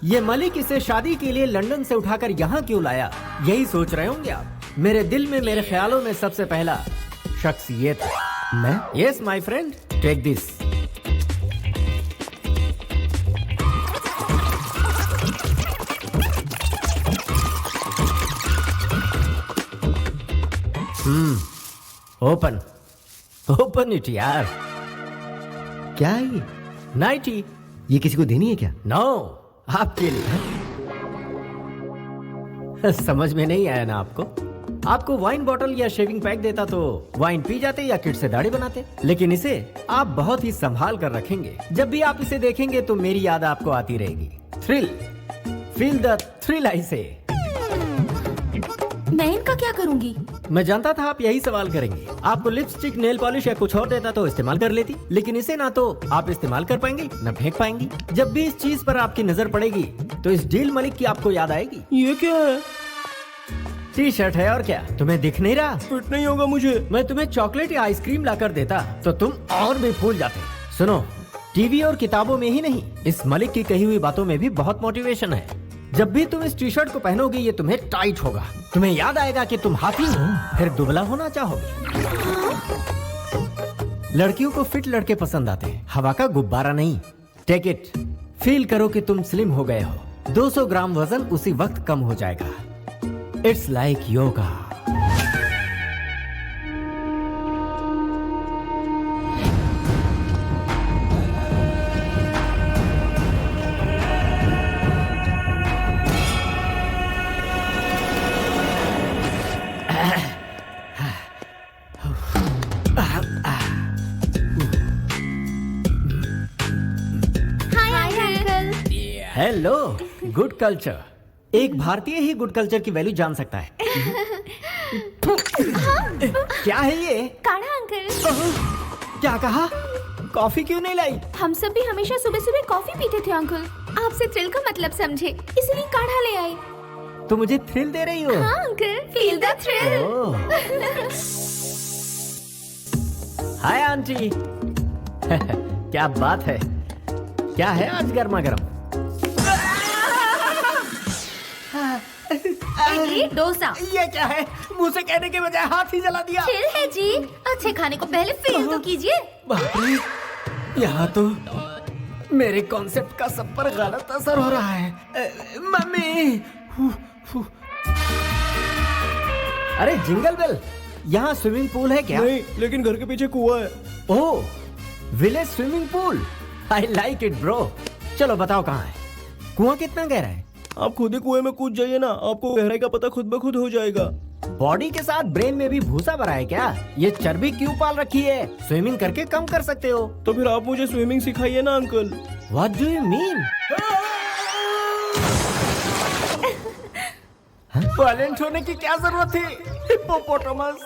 ये मलिक इसे शादी के लिए लंदन से उठाकर यहाँ क्यों लाया, यही सोच रहे होंगे आप। मेरे दिल में, मेरे ख्यालों में सबसे पहला शख्स ये था। मैं? Yes my friend, take this. Open open it यार। क्या है ये? नाइटी। ये किसी को देनी है क्या? नो, आपके लिए। समझ में नहीं आया ना आपको? आपको वाइन बॉटल या शेविंग पैक देता तो वाइन पी जाते या किट से दाढ़ी बनाते, लेकिन इसे आप बहुत ही संभाल कर रखेंगे। जब भी आप इसे देखेंगे तो मेरी याद आपको आती रहेगी। थ्रिल, फील द थ्रिल आई से। मैं इनका क्या करूंगी? मैं जानता था आप यही सवाल करेंगे। आपको लिपस्टिक, नेल पॉलिश या कुछ और देता तो इस्तेमाल कर लेती, लेकिन इसे ना तो आप इस्तेमाल कर पाएंगे ना फेंक पाएंगी। जब भी इस चीज पर आपकी नजर पड़ेगी तो इस डील मलिक की आपको याद आएगी। ये क्या है? टी शर्ट है और क्या? तुम्हें दिख नहीं रहा? फिट नहीं होगा मुझे। मैं तुम्हें चॉकलेट या आइसक्रीम लाकर देता तो तुम और भी फूल जाते। सुनो, टीवी और किताबों में ही नहीं, इस मलिक की कही हुई बातों में भी बहुत मोटिवेशन है। जब भी तुम इस टी शर्ट को पहनोगे ये तुम्हें टाइट होगा। तुम्हें याद आएगा कि तुम हाथी हो, फिर दुबला होना चाहोगे। लड़कियों को फिट लड़के पसंद आते हैं, हवा का गुब्बारा नहीं। टेक इट, फील करो कि तुम स्लिम हो गए हो। 200 ग्राम वजन उसी वक्त कम हो जाएगा। It's like yoga. Hello, good culture. एक भारतीय ही गुड कल्चर की वैल्यू जान सकता है। क्या है ये? काढ़ा अंकल। क्या कहा? कॉफी क्यों नहीं लाई? हम सब भी हमेशा सुबह सुबह कॉफी पीते थे अंकल। आपसे थ्रिल का मतलब समझे, इसलिए काढ़ा ले आए। तो मुझे थ्रिल दे रही हो? हाँ uncle, feel the thrill. Hi aunty. क्या बात है? क्या है आज गर्मा गर्म? इडली डोसा। ये क्या है? मुंह से कहने के बजाय हाथ ही जला दिया। चिल है जी, अच्छे खाने को पहले फील तो कीजिए। बाप रे, यहाँ तो मेरे कॉन्सेप्ट का सब पर गलत असर हो रहा है। मम्मी। अरे जिंगल बेल, यहाँ स्विमिंग पूल है क्या? नहीं, लेकिन घर के पीछे कुआं है। Oh, village swimming pool. I like it bro. चलो बताओ कहाँ है? कुआं कितना गहरा है? आप खुद ही कुएं में कूद जाइए ना, आपको गहराई का पता खुद ब खुद हो जाएगा। बॉडी के साथ ब्रेन में भी भूसा भरा है क्या? ये चर्बी क्यों पाल रखी है? स्विमिंग करके कम कर सकते हो। तो फिर आप मुझे स्विमिंग सिखाइए ना uncle. What do you mean? Violent होने की क्या जरूरत थी? हिप्पोपोटामस।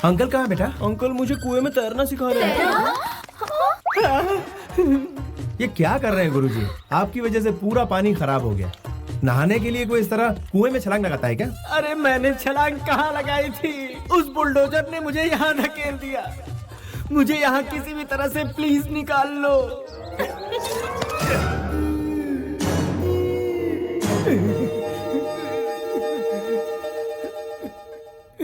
अंकल कहाँ बेटा? अंकल मुझे कुएं में तैरना सिखा रहे हैं। ये क्या कर रहे हैं गुरुजी? आपकी वजह से पूरा पानी खराब हो गया। नहाने के लिए कोई इस तरह कुएं में छलांग लगाता है क्या? अरे मैंने छलांग कहाँ लगाई थी? उस बुलडोजर ने मुझे यहाँ धकेल दिया। मुझे यहाँ किसी भी तरह से प्लीज निकाल लो।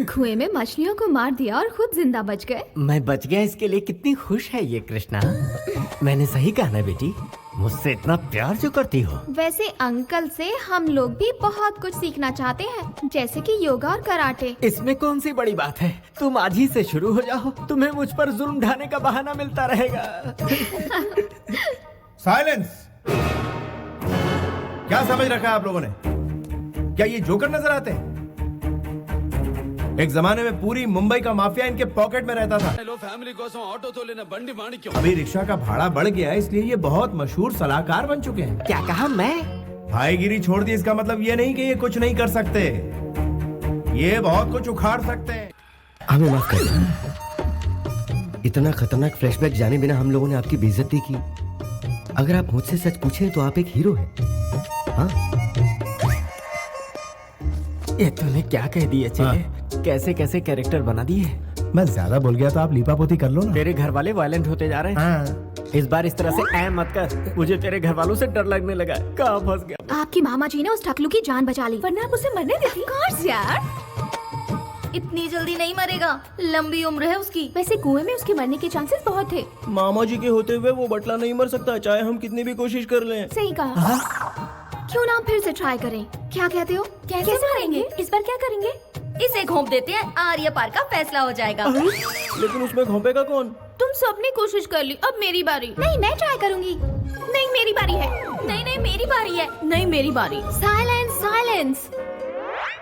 कुएं में मछलियों को मार दिया और खुद जिंदा बच गए। मैं बच गया, इसके लिए कितनी खुश है ये कृष्णा। मैंने सही कहा ना बेटी? मुझसे इतना प्यार जो करती हो। वैसे अंकल से हम लोग भी बहुत कुछ सीखना चाहते हैं, जैसे कि योगा और कराटे। इसमें कौन सी बड़ी बात है? तुम आज ही से शुरू हो जाओ, तुम्हें मुझ पर जुल्म ढाने का बहाना मिलता रहेगा। साइलेंस। क्या समझ रखा है आप लोगों ने? क्या ये जोकर नजर आते हैं? एक जमाने में पूरी मुंबई का माफिया इनके पॉकेट में रहता था। फैमिली కోసం ఆటో తోలిన బండి మాణిక్యం। अभी रिक्शा का भाड़ा बढ़ गया है, इसलिए ये बहुत मशहूर सलाहकार बन चुके हैं। क्या कहा? मैं भाईगिरी छोड़ दी, इसका मतलब ये नहीं कि ये कुछ नहीं कर सकते। ये बहुत कुछ उखाड़ सकते हैं। हमें माफ कर दो। इतना खतरनाक फ्लैशबैक जाने बिना हम लोगों ने आपकी बेइज्जती की। अगर आप मुझसे सच पूछें तो आप एक हीरो हैं। हाँ? ये तूने क्या कह दिया चले? कैसे कैसे कैरेक्टर बना दिए? मैं ज्यादा बोल गया तो आप लीपापोती कर लो ना। तेरे घर वाले वायलेंट होते जा रहे हैं। हाँ। इस बार इस तरह से ऐ मत कर, मुझे तेरे घर वालों से डर लगने लगा। कहाँ फंस गया? आपकी मामा जी ने उस टकलू की जान बचा ली, वरना आप उसे मरने देती। कौन यार, इतनी जल्दी नहीं मरेगा, लंबी उम्र है उसकी। वैसे कुएं में उसके मरने के चांसेस बहुत थे। मामा जी के होते हुए वो बटला नहीं मर सकता, चाहे हम कितनी भी कोशिश कर लें। सही कहा। क्यों ना फिर से ट्राई करें? क्या कहते हो? कैसे मारेंगे? इस बार क्या करेंगे? इसे घोंप देते हैं, आर्य पार का फैसला हो जाएगा। लेकिन उसमें घोंपेगा कौन? तुम सबने कोशिश कर ली, अब मेरी बारी। नहीं, मैं ट्राई करूंगी। नहीं, मेरी बारी है। नहीं नहीं, मेरी बारी है। नहीं, मेरी बारी। Silence silence.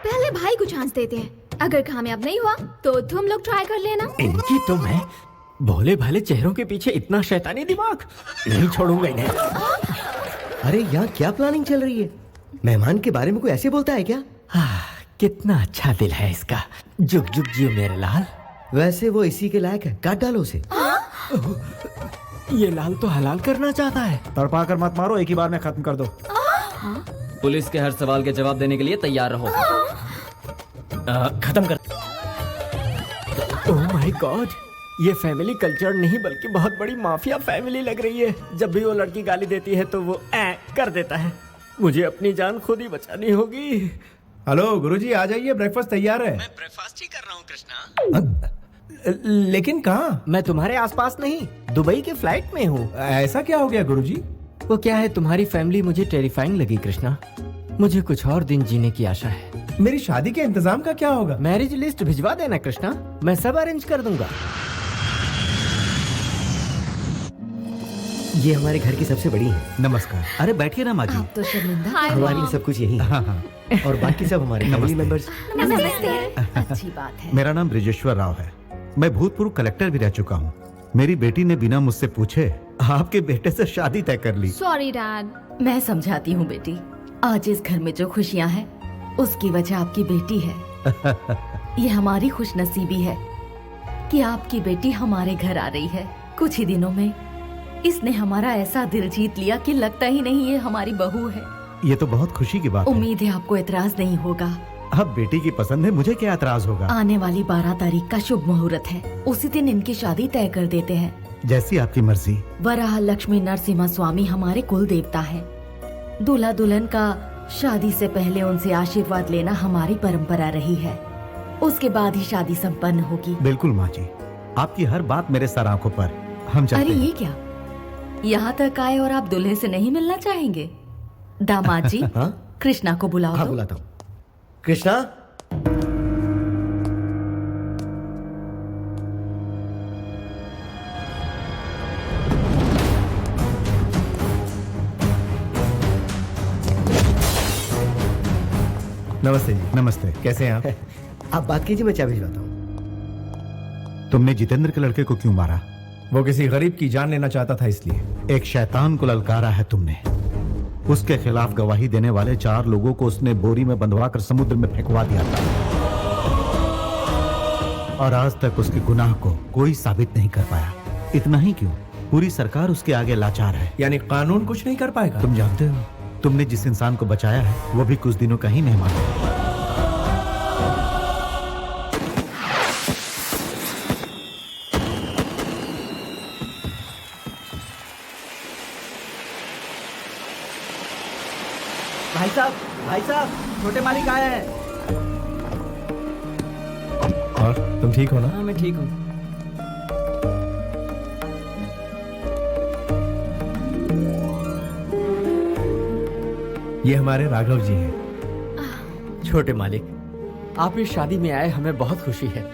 पहले भाई को चांस देते हैं, अगर कामयाब नहीं हुआ तो तुम लोग ट्राई कर लेना। इनकी तो मैं भोले भाले चेहरों के पीछे इतना शैतानी दिमाग नहीं छोड़ूंगा इन्हें। अरे यहाँ क्या प्लानिंग चल रही है? मेहमान के बारे में कोई ऐसे बोलता है क्या? कितना अच्छा दिल है इसका। जुग जुग जियो मेरे लाल। वैसे वो इसी के लायक है, काट डालो उसे। ये लाल तो हलाल करना चाहता है। तड़पा कर मत मारो, एक ही बार में खत्म कर दो। पुलिस के हर सवाल के जवाब देने के लिए तैयार रहो। खत्म कर। ओह माय गॉड, ये फैमिली कल्चर नहीं बल्कि बहुत बड़ी माफिया फैमिली लग रही है। जब भी वो लड़की गाली देती है तो वो कर देता है। मुझे अपनी जान खुद ही बचानी होगी। हेलो गुरुजी, आ जाइए, ब्रेकफास्ट तैयार है। मैं ब्रेकफास्ट ही कर रहा हूँ कृष्णा। लेकिन कहाँ? मैं तुम्हारे आसपास नहीं, दुबई के फ्लाइट में हूँ। ऐसा क्या हो गया गुरुजी? वो क्या है, तुम्हारी फैमिली मुझे टेरिफाइंग लगी कृष्णा। मुझे कुछ और दिन जीने की आशा है। मेरी शादी के इंतजाम का क्या होगा? मैरिज लिस्ट भिजवा देना कृष्णा, मैं सब अरेंज कर दूंगा। ये हमारे घर की सबसे बड़ी है। नमस्कार। अरे बैठिए ना माँ जी। आप तो शर्मिंदा हमारे लिए सब कुछ यही है। और बाकी सब हमारे फैमिली मेंबर्स। नमस्ते। अच्छी बात है। मेरा नाम ब्रिजेश्वर राव है। मैं भूतपूर्व कलेक्टर भी रह चुका हूँ। मेरी बेटी ने बिना मुझसे पूछे आपके बेटे से शादी तय कर ली। Sorry dad. मैं समझाती हूँ बेटी, आज इस घर में जो खुशियाँ हैं उसकी वजह आपकी बेटी है। ये हमारी खुशनसीबी है कि आपकी बेटी हमारे घर आ रही है। कुछ ही दिनों में इसने हमारा ऐसा दिल जीत लिया कि लगता ही नहीं ये हमारी बहू है। ये तो बहुत खुशी की बात है। उम्मीद है आपको एतराज नहीं होगा। अब बेटी की पसंद है, मुझे क्या एतराज होगा। आने वाली 12 तारीख का शुभ मुहूर्त है, उसी दिन इनकी शादी तय कर देते हैं। जैसी आपकी मर्जी। वराह लक्ष्मी नरसिम्हा स्वामी हमारे कुल देवता है। दूल्हा दुल्हन का शादी से पहले उनसे आशीर्वाद लेना हमारी परंपरा रही है। उसके बाद ही शादी संपन्न होगी। बिल्कुल माँ जी, आपकी हर बात मेरे सर आंखों पर। हम चलते अरे हैं। ये क्या, यहाँ तक आए और आप दूल्हे से नहीं मिलना चाहेंगे? दामाद जी, कृष्णा को बुलाओ। हाँ, बुलाता हूँ। कृष्णा, नमस्ते जी। नमस्ते। कैसे हैं आप? आप बात कीजिए, मैं चाय भिजवाता हूँ। तुमने जितेंद्र के लड़के को क्यों मारा? वो किसी गरीब की जान लेना चाहता था इसलिए। एक शैतान को ललकारा है तुमने। उसके खिलाफ गवाही देने वाले 4 लोगों को उसने बोरी में बंधवा कर समुद्र में फेंकवा दिया था, और आज तक उसके गुनाह को कोई साबित नहीं कर पाया। इतना ही क्यों, पूरी सरकार उसके आगे लाचार है। यानी कानून कुछ नहीं कर पाएगा? तुम जानते हो, तुमने जिस इंसान को बचाया है वो भी कुछ दिनों का ही मेहमान है। भाई साहब, छोटे मालिक आए हैं। और तुम ठीक हो ना? हाँ मैं ठीक हूँ। ये हमारे राघव जी हैं। छोटे मालिक, आप इस शादी में आए, हमें बहुत खुशी है।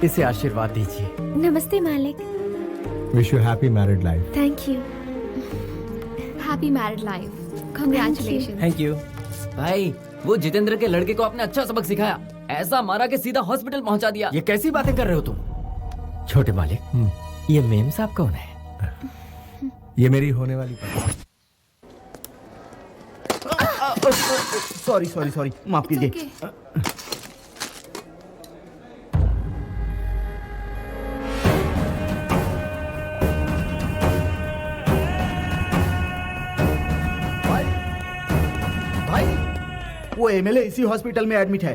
इसे आशीर्वाद दीजिए। नमस्ते मालिक। Wish you happy married life. Thank you. Happy married life. Congratulation. Thank you. भाई, वो जितेंद्र के लड़के को आपने अच्छा सबक सिखाया। ऐसा मारा कि सीधा हॉस्पिटल पहुंचा दिया। ये कैसी बातें कर रहे हो तुम? छोटे मालिक, ये मेम साहब कौन है? ये मेरी होने वाली पत्नी। सॉरी, माफ कीजिए। वो एमएलए इसी हॉस्पिटल में एडमिट है।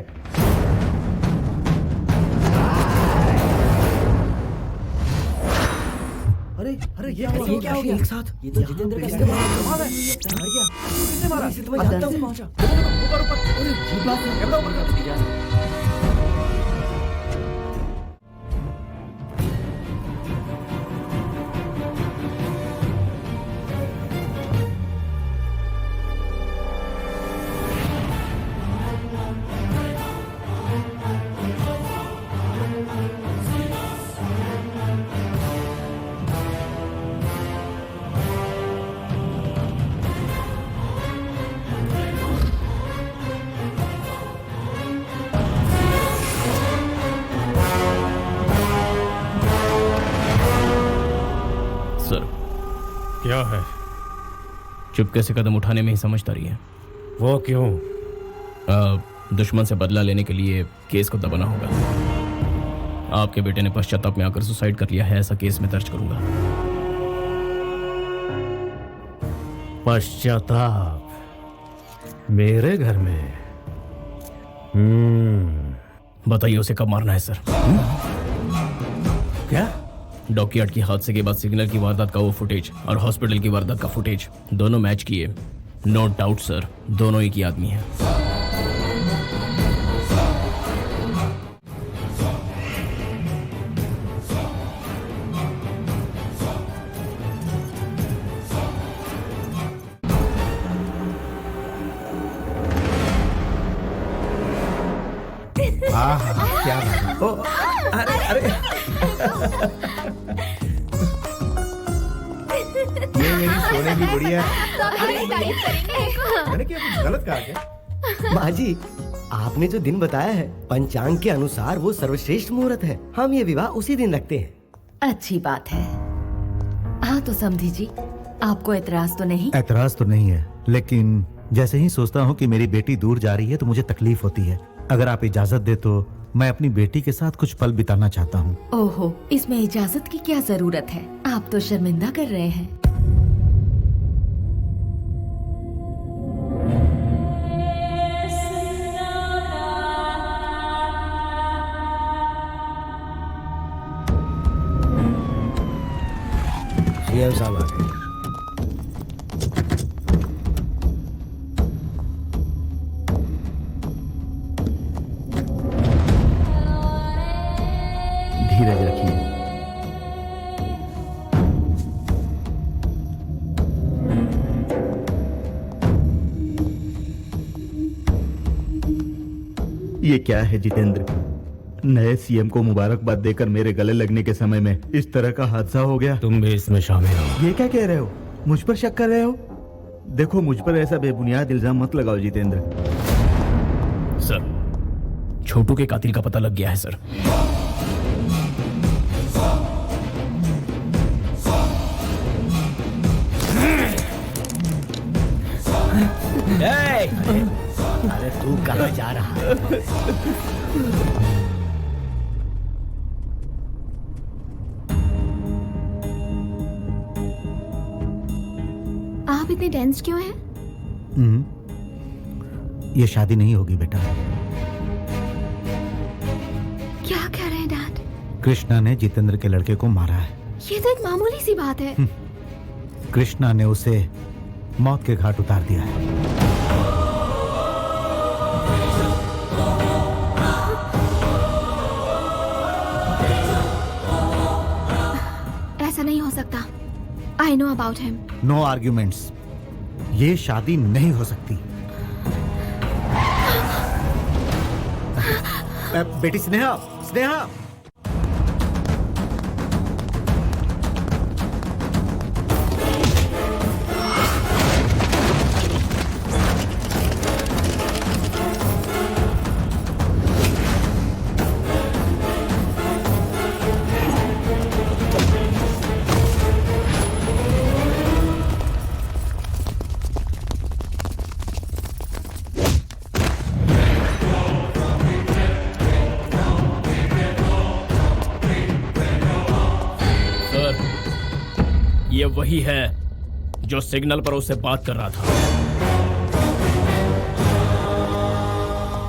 अरे ये क्या हो गया एक साथ? ये तो जितेंद्र का इसके मार है। मर गया। किसने मारा? इसे तो मैं जानता हूं। पहुंचा ऊपर। अरे ये बात है, कैमरा ऊपर कर दीजिए। क्या है? चुपके से कदम उठाने में ही समझदारी है। वो क्यों? दुश्मन से बदला लेने के लिए केस को दबाना होगा। आपके बेटे ने पश्चाताप में आकर सुसाइड कर लिया है, ऐसा केस में दर्ज करूंगा। पश्चाताप? मेरे घर में? बताइए उसे कब मारना है सर? क्या? डॉकयार्ड की हादसे के बाद सिग्नल की वारदात का वो फुटेज और हॉस्पिटल की वारदात का फुटेज दोनों मैच किए। नो डाउट सर, दोनों एक ही आदमी है। क्या बात है। ओ, अरे ये मेरी सोने की गुड़िया है। मैंने क्या कुछ गलत कहा क्या? माँ जी, आपने जो दिन बताया है पंचांग के अनुसार वो सर्वश्रेष्ठ मुहूर्त है। हम ये विवाह उसी दिन रखते हैं। अच्छी बात है। हाँ तो समझी जी, आपको एतराज तो नहीं? एतराज तो नहीं है, लेकिन जैसे ही सोचता हूँ कि मेरी बेटी दूर जा रही है तो मुझे तकलीफ होती है। अगर आप इजाजत दे तो मैं अपनी बेटी के साथ कुछ पल बिताना चाहता हूँ। ओहो, इसमें इजाजत की क्या जरूरत है? आप तो शर्मिंदा कर रहे हैं। सीएम साहब आ गए। धीरज रखिए। ये क्या है जितेंद्र? नए सीएम को मुबारकबाद देकर मेरे गले लगने के समय में इस तरह का हादसा हो गया। तुम भी इसमें शामिल हो। ये क्या कह रहे हो? मुझ पर शक कर रहे हो? देखो, मुझ पर ऐसा बेबुनियाद इल्जाम मत लगाओ जितेंद्र। सर, छोटू के कातिल का पता लग गया है सर। अरे तू कहाँ जा रहा है? आप इतने टेंस क्यों हैं? ये शादी नहीं होगी बेटा। क्या कह रहे हैं डैड? कृष्णा ने जितेंद्र के लड़के को मारा है। ये तो एक मामूली सी बात है। कृष्णा ने उसे मौत के घाट उतार दिया है। ऐसा नहीं हो सकता। I know about him. No arguments. ये शादी नहीं हो सकती। बेटी स्नेहा, स्नेहा। ये वही है जो सिग्नल पर उससे बात कर रहा था।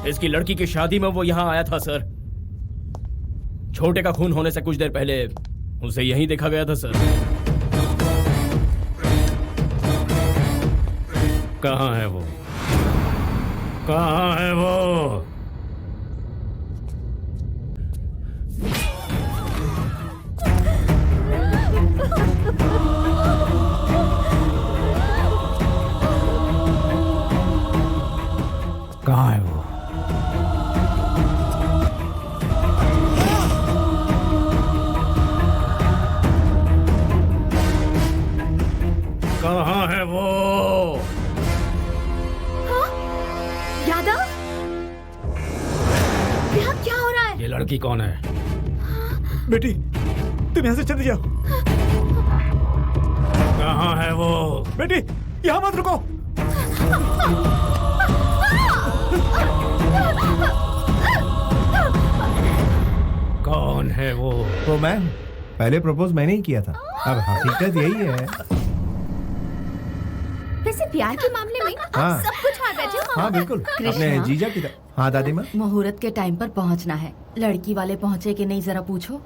इसकी लड़की की शादी में वो यहाँ आया था सर। छोटे का खून होने से कुछ देर पहले उसे यहीं देखा गया था सर। कहाँ है वो? कहाँ है वो? कहाँ है वो? कहाँ है वो? हाँ? यादव? यहाँ क्या हो रहा है? ये लड़की कौन है? बेटी, तुम यहाँ से चली जाओ। कहाँ है वो? बेटी, यहाँ मत रुको। कौन है वो? तो मैम, पहले प्रपोज मैंने ही किया था। अब हकीकत यही है। वैसे प्यार के मामले में आप हाँ। सब कुछ हार बैठे हो। हाँ बिल्कुल, अपने कृष्णा। जीजा की तरह। हाँ दादी माँ। मुहूर्त के टाइम पर पहुंचना है। लड़की वाले पहुंचे कि नहीं जरा पूछो।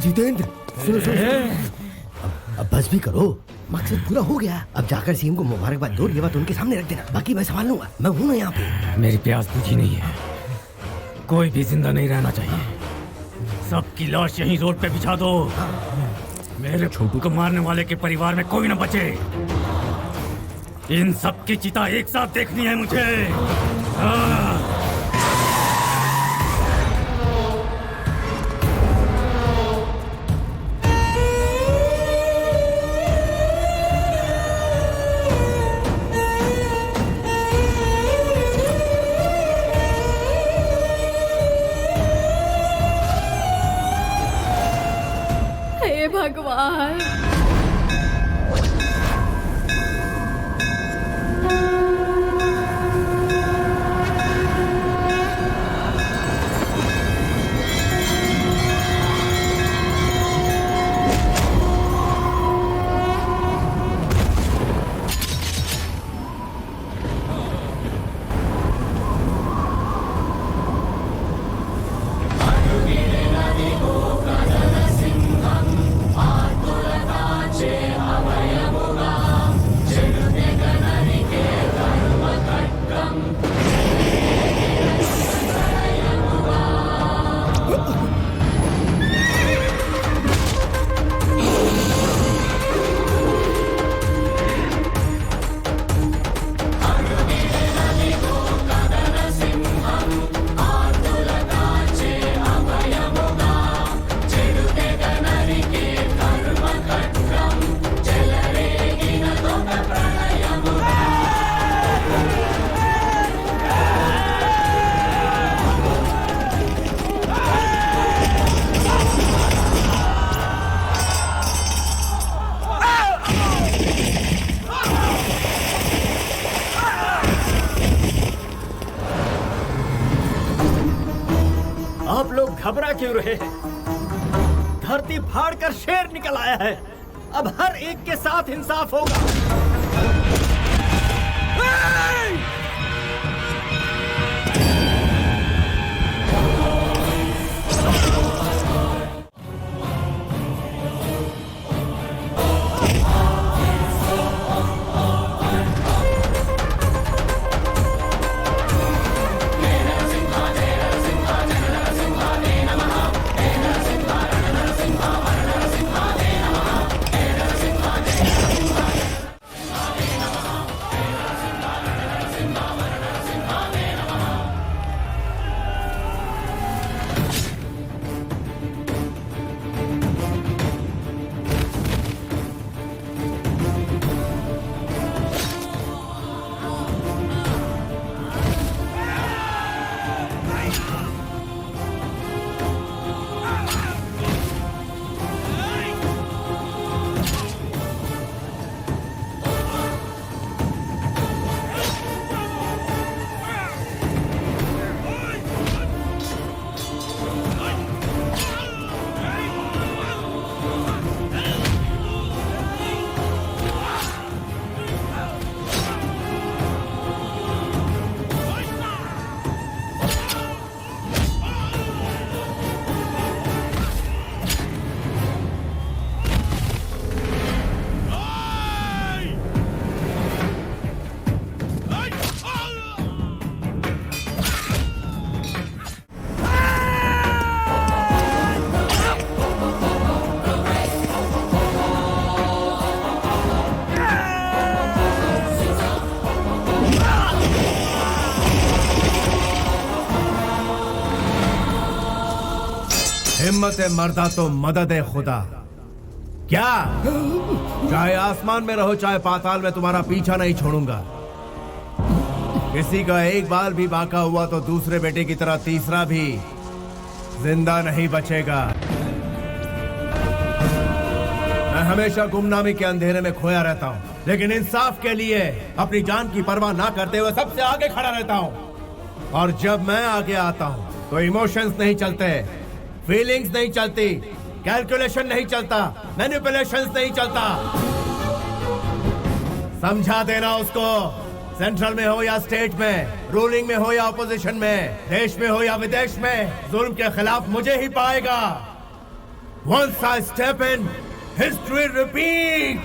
जितेंद्र सुनो अब बस भी करो, मकसद पूरा हो गया। अब जाकर सीएम को मुबारकबाद दो, ये बात उनके सामने रख देना, बाकी मैं संभाल लूंगा, मैं हूं ना यहाँ पे। मेरी प्यास बुझी नहीं है, कोई भी जिंदा नहीं रहना चाहिए। सबकी लाश यहीं रोड पे बिछा दो। मेरे छोटू को मारने वाले के परिवार में कोई न बचे। इन सब की चिता एक साथ देखनी है मुझे। हे भगवान, आप लोग घबरा क्यों रहे हैं? धरती फाड़ कर शेर निकल आया है। अब हर एक के साथ इंसाफ होगा। हिम्मत है मर्दा तो मदद है खुदा। क्या चाहे आसमान में रहो चाहे पाताल में, तुम्हारा पीछा नहीं छोड़ूंगा। किसी का एक बाल भी बाका हुआ तो दूसरे बेटे की तरह तीसरा भी जिंदा नहीं बचेगा। मैं हमेशा गुमनामी के अंधेरे में खोया रहता हूँ, लेकिन इंसाफ के लिए अपनी जान की परवाह ना करते हुए सबसे आगे खड़ा रहता हूँ। और जब मैं आगे आता हूँ तो इमोशंस नहीं चलते, फीलिंग्स नहीं चलती, कैलकुलेशन नहीं चलता, मैनिपुलेशंस नहीं चलता। समझा देना उसको, सेंट्रल में हो या स्टेट में, रूलिंग में हो या ऑपोजिशन में, देश में हो या विदेश में, जुल्म के खिलाफ मुझे ही पाएगा। Once I step in, history repeats.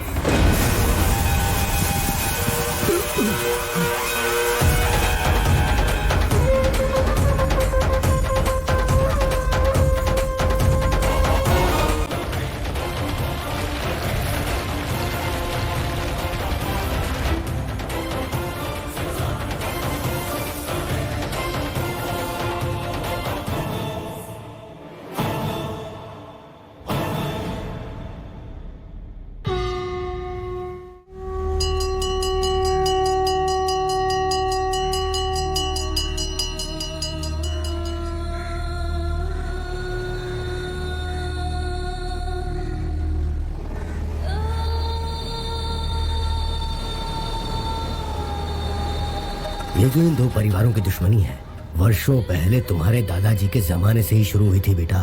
ये जो इन दो परिवारों की दुश्मनी है वर्षों पहले तुम्हारे दादाजी के जमाने से ही शुरू हुई थी बेटा।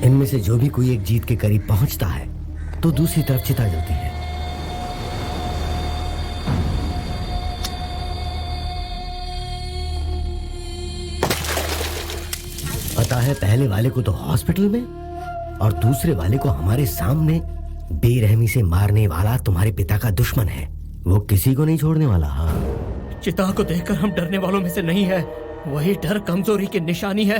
इनमें से जो भी कोई एक जीत के करीब पहुंचता है तो दूसरी तरफ चिता जलती है। पता है पहले वाले को तो हॉस्पिटल में और दूसरे वाले को हमारे सामने बेरहमी से मारने वाला तुम्हारे पिता का दुश्मन है। वो किसी को नहीं छोड़ने वाला। हाँ, चिता को देखकर हम डरने वालों में से नहीं है। वही डर कमजोरी की निशानी है।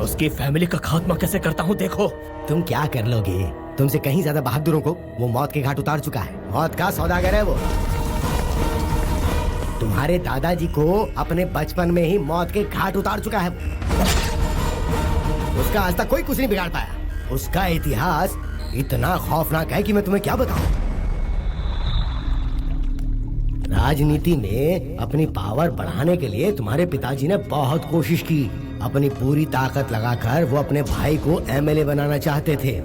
उसकी फैमिली का खात्मा कैसे करता हूँ देखो। तुम क्या कर लोगे? तुमसे कहीं ज्यादा बहादुरों को वो मौत के घाट उतार चुका है। मौत का सौदागर है वो। तुम्हारे दादाजी को अपने बचपन में ही मौत के घाट उतार चुका है। उसका आज तक कोई कुछ नहीं बिगाड़ पाया। उसका इतिहास इतना खौफनाक है कि मैं तुम्हें क्या बताऊं। राजनीति में अपनी पावर बढ़ाने के लिए तुम्हारे पिताजी ने बहुत कोशिश की। अपनी पूरी ताकत लगाकर वो अपने भाई को एमएलए बनाना चाहते थे।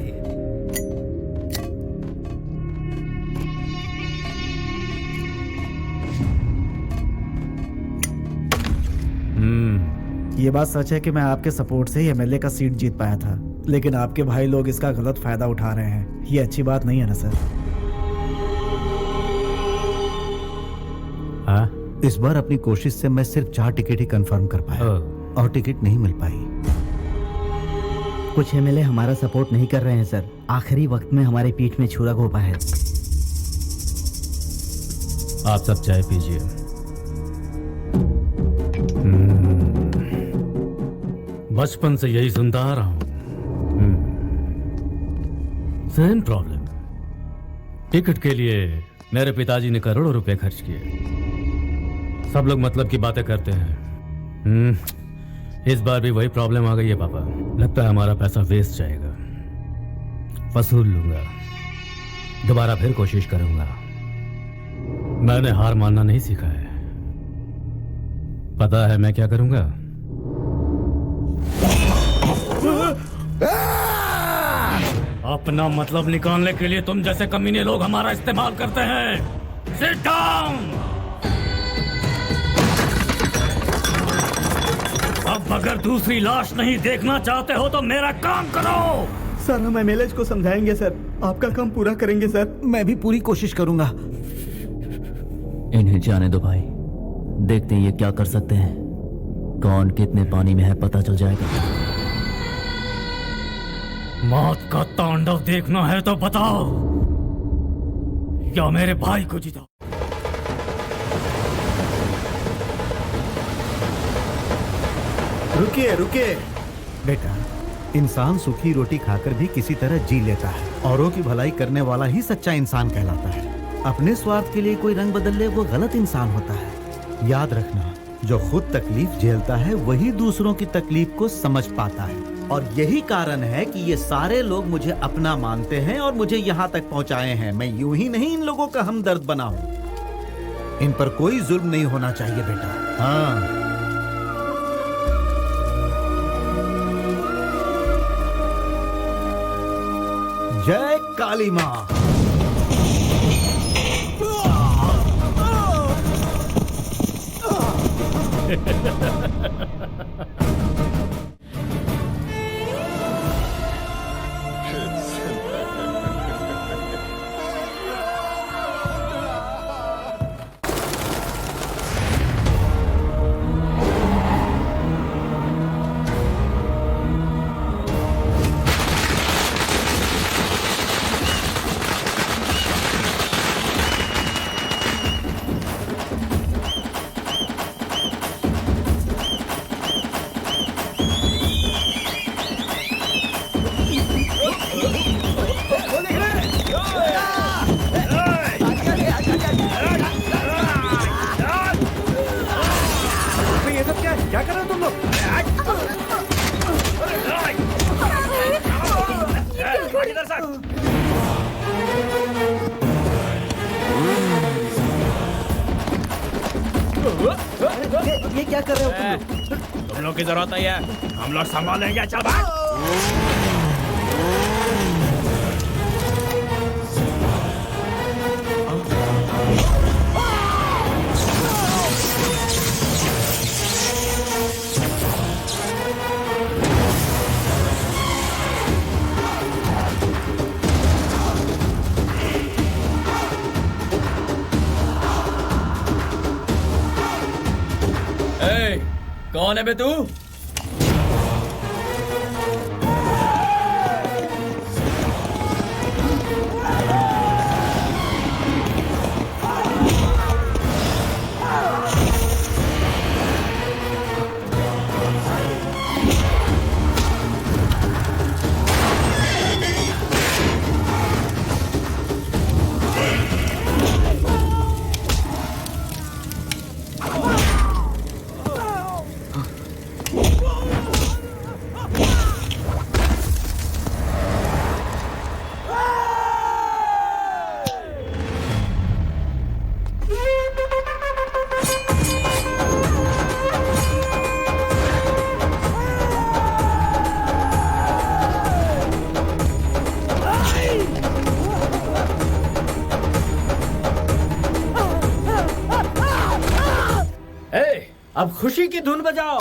ये बात सच है कि मैं आपके सपोर्ट से ही एमएलए का सीट जीत पाया था, लेकिन आपके भाई लोग इसका गलत फायदा उठा रहे हैं। ये अच्छी बात नहीं है ना सर? हाँ, इस बार अपनी कोशिश से मैं सिर्फ 4 टिकट ही कंफर्म कर पाया और टिकट नहीं मिल पाई। कुछ एमएलए हमारा सपोर्ट नहीं कर रहे हैं सर। आखिरी वक्त में हमारे पीठ में छुरा घोंपा है। आप सब चाय पीजिए। बचपन से यही सुनता आ रहा हूं। Same problem. टिकट के लिए मेरे पिताजी ने करोड़ों रुपए खर्च किए। सब लोग मतलब की बातें करते हैं। इस बार भी वही प्रॉब्लम आ गई है पापा। लगता है हमारा पैसा वेस्ट जाएगा। वसूल लूंगा, दोबारा फिर कोशिश करूंगा। मैंने हार मानना नहीं सीखा है। पता है मैं क्या करूंगा? अपना मतलब निकालने के लिए तुम जैसे कमीने लोग हमारा इस्तेमाल करते हैं। Sit down. अब अगर दूसरी लाश नहीं देखना चाहते हो तो मेरा काम करो। सर हम एमएलए को समझाएंगे सर। आपका काम पूरा करेंगे सर। मैं भी पूरी कोशिश करूंगा। इन्हें जाने दो भाई, देखते हैं ये क्या कर सकते हैं। कौन कितने पानी में है पता चल जाएगा। मौत का तांडव देखना है तो बताओ, या मेरे भाई को जिताओ। रुकिए रुकिए बेटा, इंसान सूखी रोटी खाकर भी किसी तरह जी लेता है। औरों की भलाई करने वाला ही सच्चा इंसान कहलाता है। अपने स्वार्थ के लिए कोई रंग बदल ले वो गलत इंसान होता है। याद रखना, जो खुद तकलीफ झेलता है वही दूसरों की तकलीफ को समझ पाता है। और यही कारण है कि ये सारे लोग मुझे अपना मानते हैं और मुझे यहाँ तक पहुँचाए हैं। मैं यूं ही नहीं इन लोगों का हमदर्द बना हूँ। इन पर कोई जुल्म नहीं होना चाहिए बेटा। हाँ, जय काली माँ। ये क्या कर रहे हो तुम लोग की जरूरत नहीं है, हम लोग संभालेंगे। चल भाग। कौन है बे तू? अब खुशी की धुन बजाओ।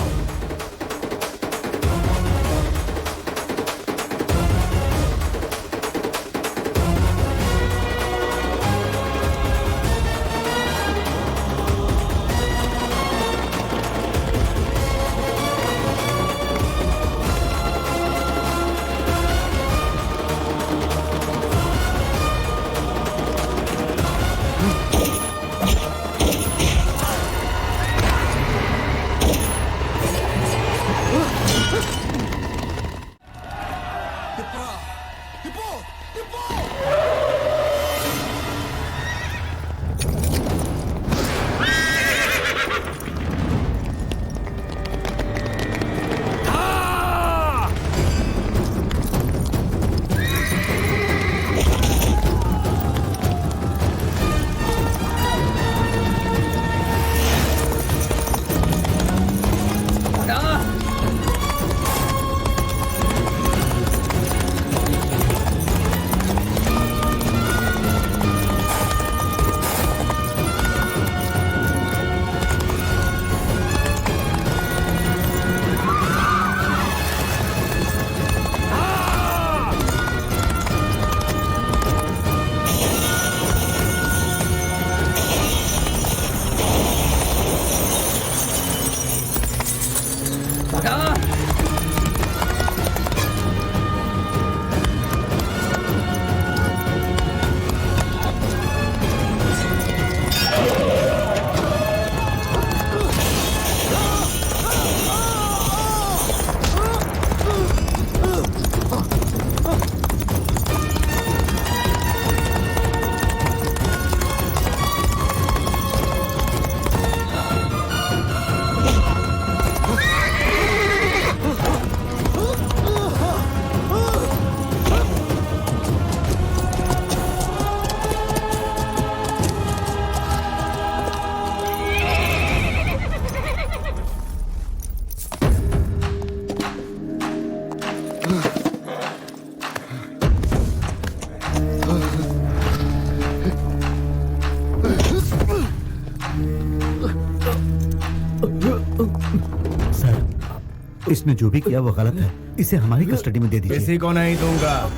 इसने जो भी किया वो गलत है, इसे हमारी कस्टडी में दे दीजिए। किसी को नहीं दूंगा।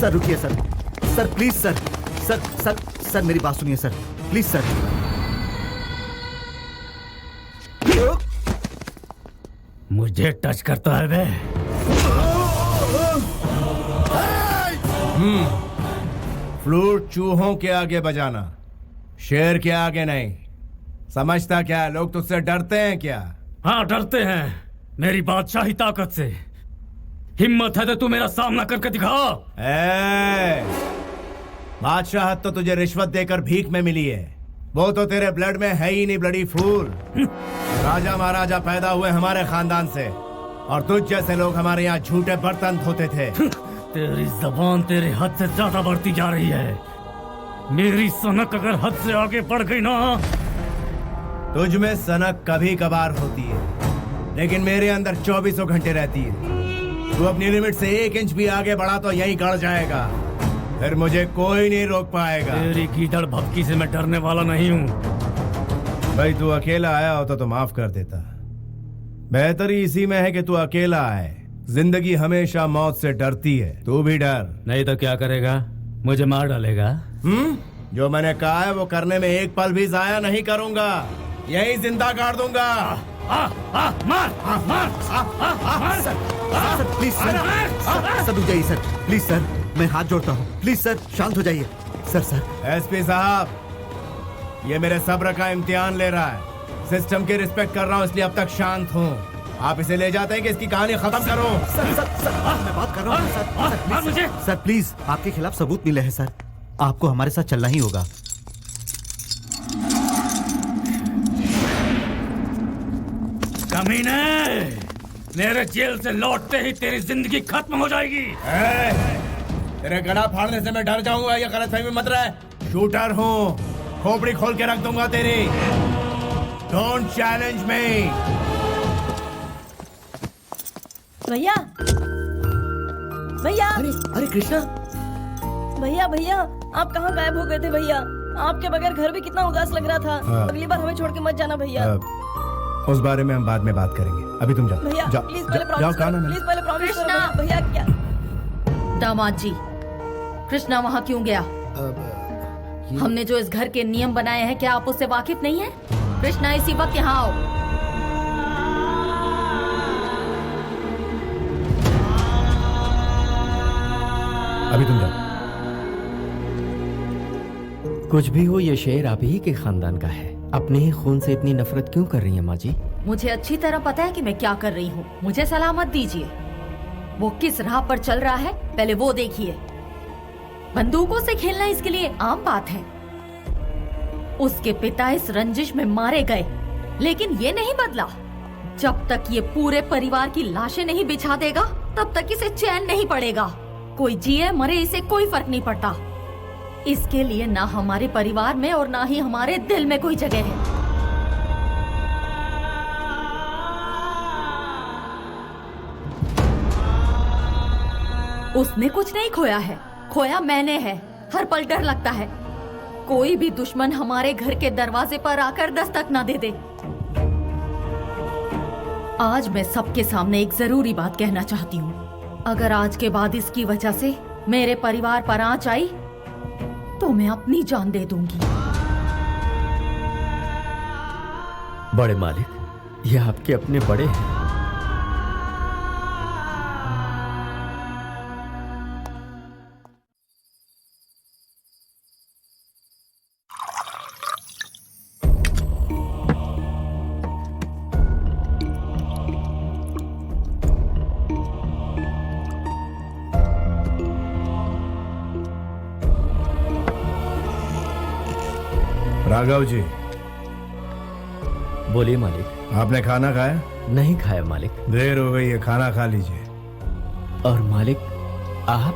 सर रुकिए sir, sir please sir, sir sir sir मेरी बात सुनिए सर, प्लीज सर। मुझे टच करता है बे। फ्लूट चूहों के आगे बजाना, शेर के आगे नहीं। समझता क्या लोग तुझसे डरते हैं क्या? हाँ डरते हैं मेरी बादशाही ताकत से। हिम्मत है तो तू मेरा सामना करके दिखा। बादशाहत तो तुझे रिश्वत देकर भीख में मिली है, वो तो तेरे ब्लड में है ही नहीं ब्लडी फूल। राजा महाराजा पैदा हुए हमारे खानदान से, और तुझ जैसे लोग हमारे यहाँ झूठे बर्तन धोते थे। तेरी जबान तेरे हद से ज्यादा बढ़ती जा रही है। मेरी सनक अगर हद से आगे बढ़ गई ना। तुझ में सनक कभी कभार होती है, लेकिन मेरे अंदर 24 घंटे रहती है। तू अपनी लिमिट से 1 इंच भी आगे बढ़ा तो यही गड़ जाएगा, फिर मुझे कोई नहीं रोक पाएगा। तेरी गीदड़ भपकी से मैं डरने वाला नहीं हूँ। भाई तू अकेला आया होता तो माफ कर देता। बेहतरी इसी में है कि तू अकेला आए। जिंदगी हमेशा मौत से डरती है, तू भी डर। नहीं तो क्या करेगा? मुझे मार डालेगा। जो मैंने कहा है वो करने में एक पल भी जाया नहीं करूंगा, यही जिंदा गाड़ दूंगा। सर प्लीज सर, सर रुक जाइए सर, प्लीज सर, मैं हाथ जोड़ता हूँ, प्लीज सर शांत हो जाइए। सर सर एसपी साहब, ये मेरे सब्र का इम्तिहान ले रहा है। सिस्टम की रिस्पेक्ट कर रहा हूँ इसलिए अब तक शांत हूँ। आप इसे ले जाते हैं कि इसकी कहानी खत्म करो। सर सर सर मैं बात कर रहा हूँ सर प्लीज आपके खिलाफ सबूत मिले हैं सर, आपको हमारे साथ चलना ही होगा। कमीने, मेरे जेल से लौटते ही तेरी जिंदगी खत्म हो जाएगी। तेरे गला फाड़ने से मैं डर जाऊंगा, ये गलतफहमी मत रहे। शूटर हूँ, खोपड़ी खोल के रख दूंगा तेरी। Don't challenge me. भैया भैया, अरे कृष्णा, भैया भैया आप कहाँ गायब हो गए थे भैया? आपके बगैर घर भी कितना उदास लग रहा था। अगली बार हमें छोड़ के मत जाना भैया। उस बारे में हम बाद में बात करेंगे, अभी तुम जाओ। भैया जाओ, प्लीज पहले जाओ, प्रॉमिस कहा करो, ना प्लीज पहले प्रॉमिस करो भैया। क्या दामाद जी, कृष्णा वहाँ क्यों गया? हमने जो इस घर के नियम बनाए हैं, क्या आप उससे वाकिफ नहीं है? कृष्णा इसी वक्त यहाँ आओ। अभी तुम जाओ। कुछ भी हो, ये शेर आप ही के खानदान का है। अपने ही खून से इतनी नफरत क्यों कर रही है माँ जी? मुझे अच्छी तरह पता है कि मैं क्या कर रही हूँ। मुझे सलाह मत दीजिए। वो किस राह पर चल रहा है पहले वो देखिए। बंदूकों से खेलना इसके लिए आम बात है। उसके पिता इस रंजिश में मारे गए, लेकिन ये नहीं बदला। जब तक ये पूरे परिवार की लाशें नहीं बिछा देगा, तब तक इसे चैन नहीं पड़ेगा। कोई जिए मरे इसे कोई फर्क नहीं पड़ता। इसके लिए ना हमारे परिवार में और ना ही हमारे दिल में कोई जगह है। उसने कुछ नहीं खोया है, खोया मैंने है। हर पल डर लगता है कोई भी दुश्मन हमारे घर के दरवाजे पर आकर दस्तक ना दे दे। आज मैं सबके सामने एक जरूरी बात कहना चाहती हूँ। अगर आज के बाद इसकी वजह से मेरे परिवार पर आंच आई तो मैं अपनी जान दे दूंगी। बड़े मालिक, ये आपके अपने बड़े हैं। राघव जी, बोलिए मालिक। आपने खाना खाया? नहीं खाया मालिक। देर हो गई है, खाना खा लीजिए। और मालिक आप?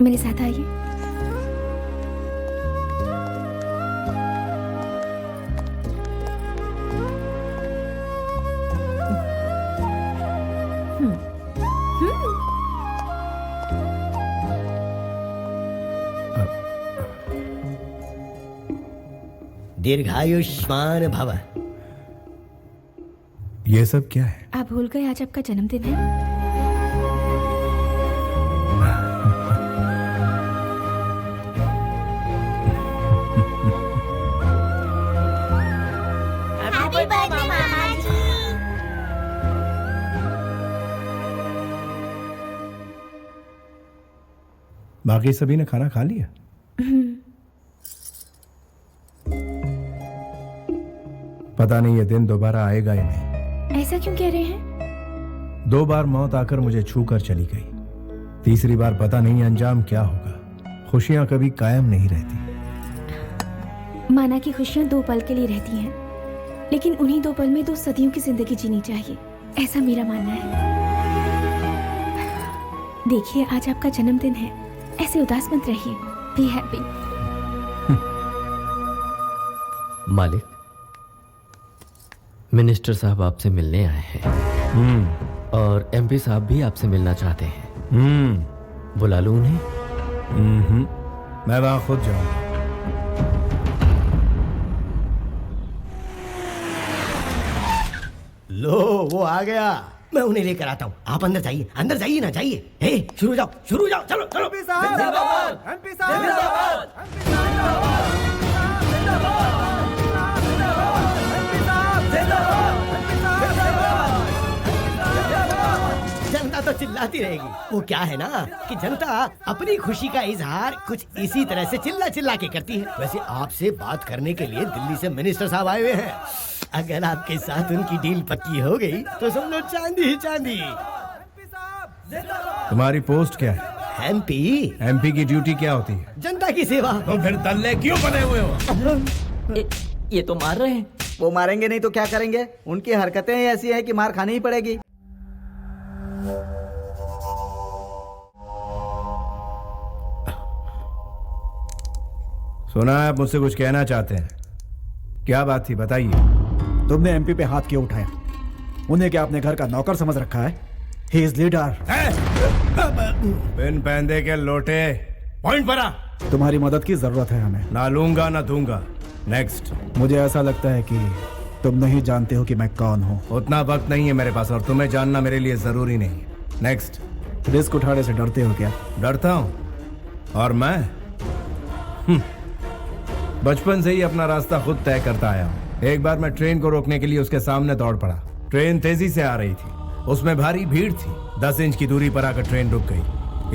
मेरे साथ आइए। दीर्घायुष्मान भव। ये सब क्या है? आप भूल गए आज आपका जन्मदिन है। हैप्पी बर्थडे मामा जी। बाकी सभी ने खाना खा लिया? पता नहीं ये दिन दोबारा आएगा या नहीं। ऐसा क्यों कह रहे हैं? 2 बार मौत आकर मुझे छू कर चली गई। तीसरी बार पता नहीं अंजाम क्या होगा। खुशियां कभी कायम नहीं रहती। माना कि खुशियां 2 पल के लिए रहती हैं, लेकिन उन्हीं 2 पल में 2 सदियों की जिंदगी जीनी चाहिए, ऐसा मेरा मानना है। देखिए आज आपका जन्मदिन है, ऐसे उदास मत रहिए। Be happy. मालिक, मिनिस्टर साहब आपसे मिलने आए हैं और एमपी साहब भी आपसे मिलना चाहते हैं। बुला लूं उन्हें? मैं वहां खुद जाऊंगा। लो वो आ गया, मैं उन्हें लेकर आता हूँ। आप अंदर जाइए ना, जाइए। हे, शुरू जाओ, चलो चलो। जनता तो चिल्लाती रहेगी। वो क्या है ना कि जनता अपनी खुशी का इजहार कुछ इसी तरह से चिल्ला के करती है। वैसे आपसे बात करने के लिए दिल्ली से मिनिस्टर साहब आए हुए हैं। अगर आपके साथ उनकी डील पक्की हो गई तो समझो चांदी ही चांदी। तुम्हारी पोस्ट क्या है? एमपी की ड्यूटी क्या होती है? जनता की सेवा। तो फिर दल्ले क्यों बने हुए हो? ये तो मार रहे हैं। वो मारेंगे नहीं तो क्या करेंगे? उनकी हरकतें ही ऐसी हैं कि मार खानी ही पड़ेगी। सुना है आप मुझसे कुछ कहना चाहते हैं। क्या बात थी, बताइए। तुमने एमपी पे हाथ क्यों उठाया? उन्हें क्या अपने घर का नौकर समझ रखा है? He is leader. बिन पैंदे के लोटे, पॉइंट पर आ। तुम्हारी मदद की जरूरत है हमें। ना लूंगा ना दूंगा। नेक्स्ट। मुझे ऐसा लगता है कि तुम नहीं जानते हो कि मैं कौन हूँ। उतना वक्त नहीं है मेरे पास और तुम्हें जानना मेरे लिए जरूरी नहीं। नेक्स्ट। रिस्क उठाने से डरते हो क्या? डरता हूँ? और मैं बचपन से ही अपना रास्ता खुद तय करता आया हूँ। एक बार मैं ट्रेन को रोकने के लिए उसके सामने दौड़ पड़ा। ट्रेन तेजी से आ रही थी, उसमें भारी भीड़ थी। 10 इंच की दूरी पर आकर ट्रेन रुक गई।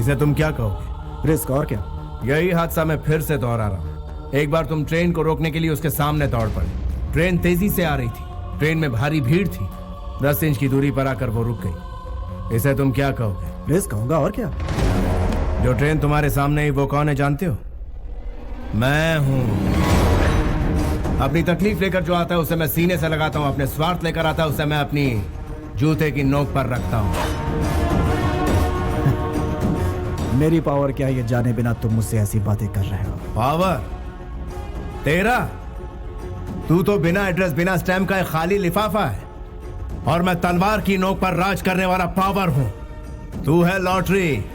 इसे तुम क्या कहोगे? रिस्क और क्या? यही हादसा मैं फिर से दोहरा रहा हूँ। एक बार तुम ट्रेन को रोकने के लिए उसके सामने दौड़ पड़े। ट्रेन तेजी से आ रही थी, ट्रेन में भारी भीड़ थी। 10 इंच की दूरी पर आकर वो रुक गई। इसे तुम क्या कहोगे? रिस्क होगा और क्या? जो ट्रेन तुम्हारे सामने ही वो कौन है जानते हो? मैं हूं। अपनी तकलीफ लेकर जो आता है उसे मैं सीने से लगाता हूं। अपने स्वार्थ लेकर आता है उसे मैं अपनी जूते की नोक पर रखता हूं। मेरी पावर क्या है ये जाने बिना तुम मुझसे ऐसी बातें कर रहे हो? पावर तेरा? तू तो बिना एड्रेस बिना स्टैम्प का एक खाली लिफाफा है और मैं तलवार की नोक पर राज करने वाला पावर हूं। तू है लॉटरी,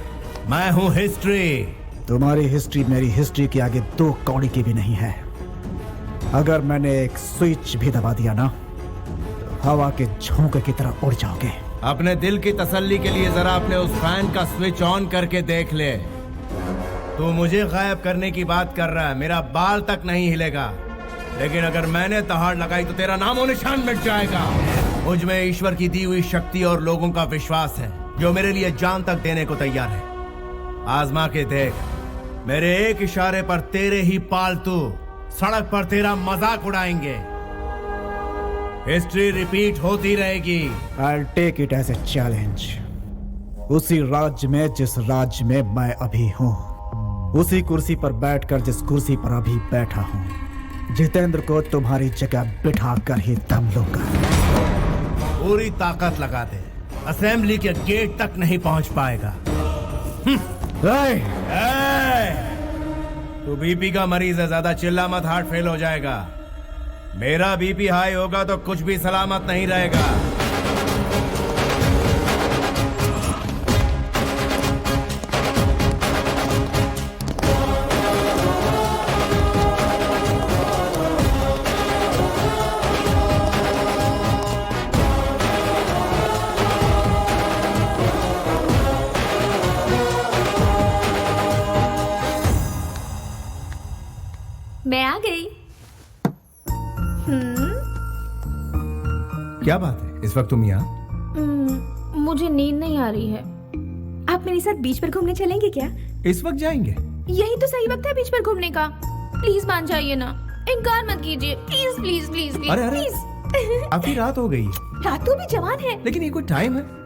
मैं हूं हिस्ट्री। तुम्हारी हिस्ट्री मेरी हिस्ट्री के आगे 2 कौड़ी की भी नहीं है। अगर मैंने एक स्विच भी दबा दिया ना, हवा के झोंके की तरह उड़ जाओगे। अपने दिल की तसल्ली के लिए जरा अपने उस फैन का स्विच ऑन करके देख ले। तू मुझे गायब करने की बात कर रहा है, मेरा बाल तक नहीं हिलेगा। लेकिन अगर मैंने तहाड़ लगाई तो तेरा नामो निशान मिट जाएगा। मुझ में ईश्वर की दी हुई शक्ति और लोगों का विश्वास है जो मेरे लिए जान तक देने को तैयार है। आजमा के देख, मेरे एक इशारे पर तेरे ही पालतू सड़क पर तेरा मजाक उड़ाएंगे। हिस्ट्री रिपीट होती रहेगी। I'll take it as a challenge। उसी राज्य में जिस राज्य में मैं अभी हूँ, उसी कुर्सी पर बैठकर जिस कुर्सी पर अभी बैठा हूँ, जितेंद्र को तुम्हारी जगह बिठा कर ही दम लूंगा। पूरी ताकत लगा दे, असेंबली के गेट तक नहीं पहुंच पाएगा। तू बीपी का मरीज है, ज्यादा चिल्ला मत, हार्ट फेल हो जाएगा। मेरा बीपी हाई होगा तो कुछ भी सलामत नहीं रहेगा। मैं आ गई। क्या बात है, इस वक्त तुम यहाँ? मुझे नींद नहीं आ रही है। आप मेरे साथ बीच पर घूमने चलेंगे क्या? इस वक्त जाएंगे? यही तो सही वक्त है बीच पर घूमने का। प्लीज मान जाइए ना, इनकार मत कीजिए, प्लीज प्लीज प्लीज प्लीज। अरे अरे, प्लीज। अभी रात हो गई है। रात तो भी जवान है। लेकिन ये कोई टाइम है?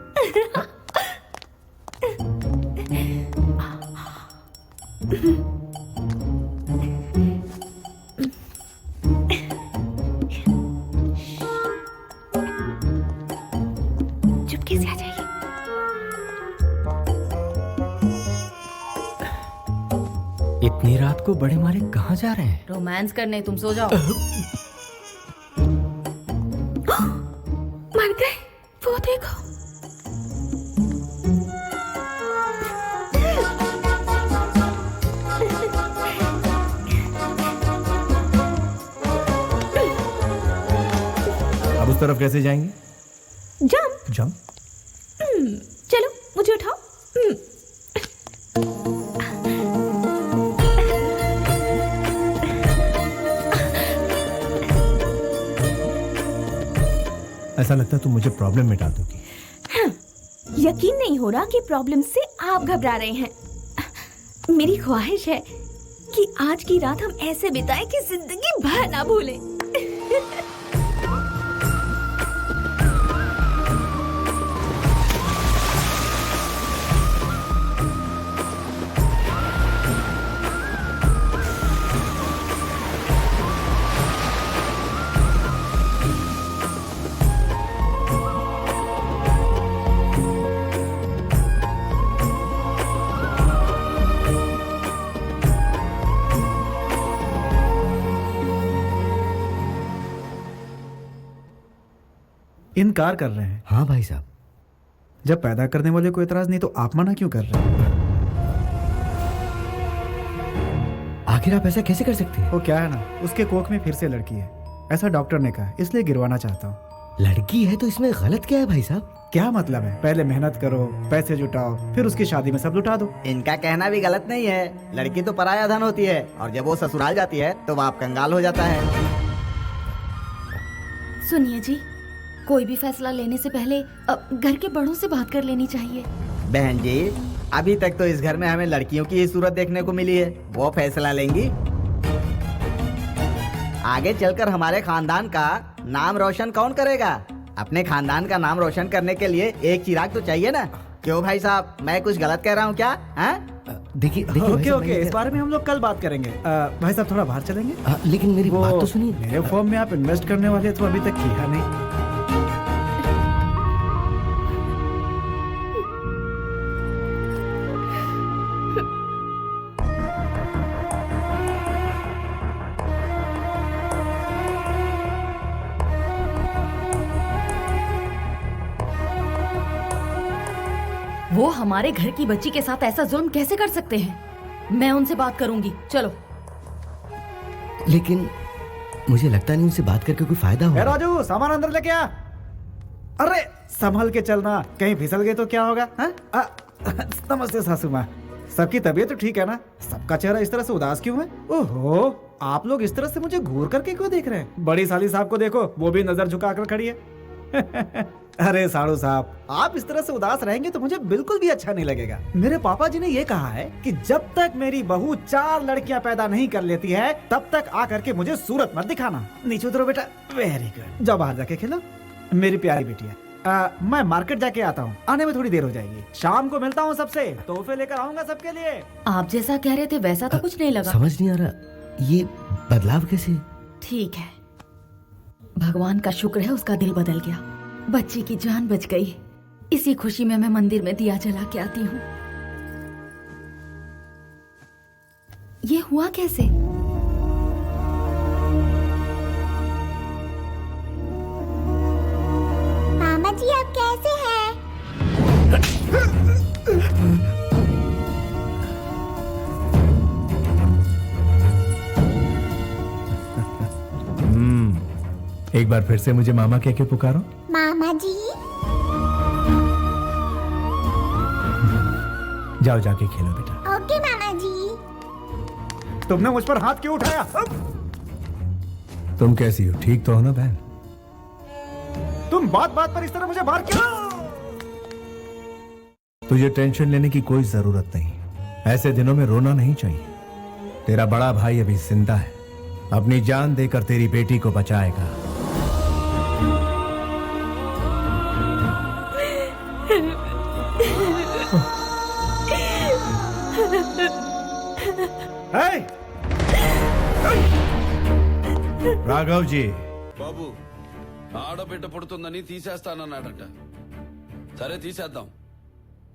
चुपके से आ जाइए। इतनी रात को बड़े मालिक कहाँ जा रहे हैं? रोमांस करने, तुम सो जाओ। मर गए, वो देखो। अब उस तरफ कैसे जाएंगे? जंप। जंप? चलो मुझे उठाओ। ऐसा लगता है तुम मुझे प्रॉब्लम मिटा दोगी। यकीन नहीं हो रहा कि प्रॉब्लम से आप घबरा रहे हैं। मेरी ख्वाहिश है कि आज की रात हम ऐसे बिताएं कि जिंदगी भर ना भूलें। इनकार कर रहे हैं? हाँ भाई साहब। जब पैदा करने वाले को एतराज नहीं तो आप मना क्यों कर रहे हैं? आखिर आप ऐसा कैसे कर सकते हैं? वो क्या है ना, उसके कोख में फिर से लड़की है, ऐसा डॉक्टर ने कहा, इसलिए गिरवाना चाहता हूँ। लड़की है तो इसमें गलत क्या है भाई साहब? क्या मतलब है? पहले मेहनत करो, पैसे जुटाओ, फिर उसकी शादी में सब लुटा दो। इनका कहना भी गलत नहीं है। लड़की तो पराया धन होती है और जब वो ससुराल जाती है तो बाप कंगाल हो जाता है। सुनिए जी, कोई भी फैसला लेने से पहले घर के बड़ों से बात कर लेनी चाहिए। बहन जी, अभी तक तो इस घर में हमें लड़कियों की ही सूरत देखने को मिली है। वो फैसला लेंगी। आगे चलकर हमारे खानदान का नाम रोशन कौन करेगा? अपने खानदान का नाम रोशन करने के लिए एक चिराग तो चाहिए ना। क्यों भाई साहब, मैं कुछ गलत कह रहा हूँ क्या? देखिए ओके ओके, इस बारे में हम लोग कल बात करेंगे। भाई साहब थोड़ा बाहर चलेंगे? लेकिन मेरी बात तो सुनिए। मेरे फॉर्म में आप इन्वेस्ट करने वाले तो अभी तक किया नहीं। वो हमारे घर की बच्ची के साथ ऐसा जुल्म कैसे कर सकते हैं? मैं उनसे बात करूंगी, चलो। लेकिन मुझे लगता नहीं उनसे बात करके कोई फायदा होगा। राजू, सामान अंदर लेके आ। अरे संभल के चलना, कहीं फिसल गए तो क्या होगा? नमस्ते सासू माँ, सबकी तबीयत तो ठीक है ना? सबका चेहरा इस तरह से उदास क्यों है? ओहो, आप लोग इस तरह से मुझे घूर करके क्यों देख रहे हैं? बड़ी साली साहब को देखो, वो भी नजर झुकाकर खड़ी है। अरे साड़ू साहब, आप इस तरह से उदास रहेंगे तो मुझे बिल्कुल भी अच्छा नहीं लगेगा। मेरे पापा जी ने ये कहा है कि जब तक मेरी बहू 4 लड़कियां पैदा नहीं कर लेती है तब तक आ करके मुझे सूरत मत दिखाना। नीचे उतरो बेटा। वेरी गुड, जाओ बाहर जाके खेलो मेरी प्यारी बिटिया। मैं मार्केट जाके आता हूँ, आने में थोड़ी देर हो जाएगी। शाम को मिलता हूँ सबसे, तोहफे लेकर आऊंगा सबके लिए। आप जैसा कह रहे थे वैसा तो कुछ नहीं लगा। समझ नहीं आ रहा ये बदलाव कैसे? ठीक है, भगवान का शुक्र है उसका दिल बदल गया, बच्ची की जान बच गई। इसी खुशी में मैं मंदिर में दिया जला के आती हूँ। ये हुआ कैसे? मामा जी आप कैसे हैं? एक बार फिर से मुझे मामा कह के पुकारो। मामा जी जाओ जाके खेलो बेटा। ओके मामा जी। तुमने मुझ पर हाथ क्यों उठाया? तुम कैसी हो? ठीक तो हो ना बहन? तुम बात बात पर इस तरह मुझे मार क्यों? तुझे टेंशन लेने की कोई जरूरत नहीं। ऐसे दिनों में रोना नहीं चाहिए। तेरा बड़ा भाई अभी जिंदा है, अपनी जान देकर तेरी बेटी को बचाएगा। రాఘవ్ జీ బాబు ఆడబిడ్డ పుడుతుందని తీసేస్తానన్నాడట. సరే తీసేద్దాం.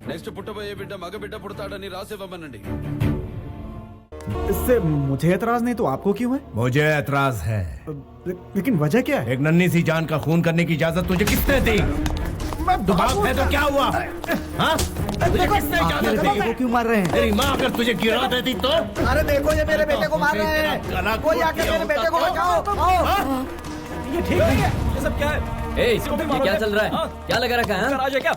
నెక్స్ట్ పుట్టబోయే బిడ్డ మగ బిడ్డ పుడతాడని రాసివ్వమనండి. इससे मुझे एतराज नहीं तो आपको क्यों है? मुझे एतराज है। लेकिन वजह क्या है? एक नन्ही सी जान का खून करने की इजाजत तुझे किसने दी? तू बाप है तो क्या हुआ? हाँ? तुझे किसने इजाजत दी? को क्यों मार रहे हैं? तेरी माँ अगर तुझे गिरा देती तो? अरे देखो ये मेरे बेटे को मार रहे हैं। कोई आके मेरे बेटे को बचाओ। आओ। ये ठीक नहीं है। ये सब क्या है? ए, ये क्या चल रहा है? क्या लगा रखा है? राज है क्या?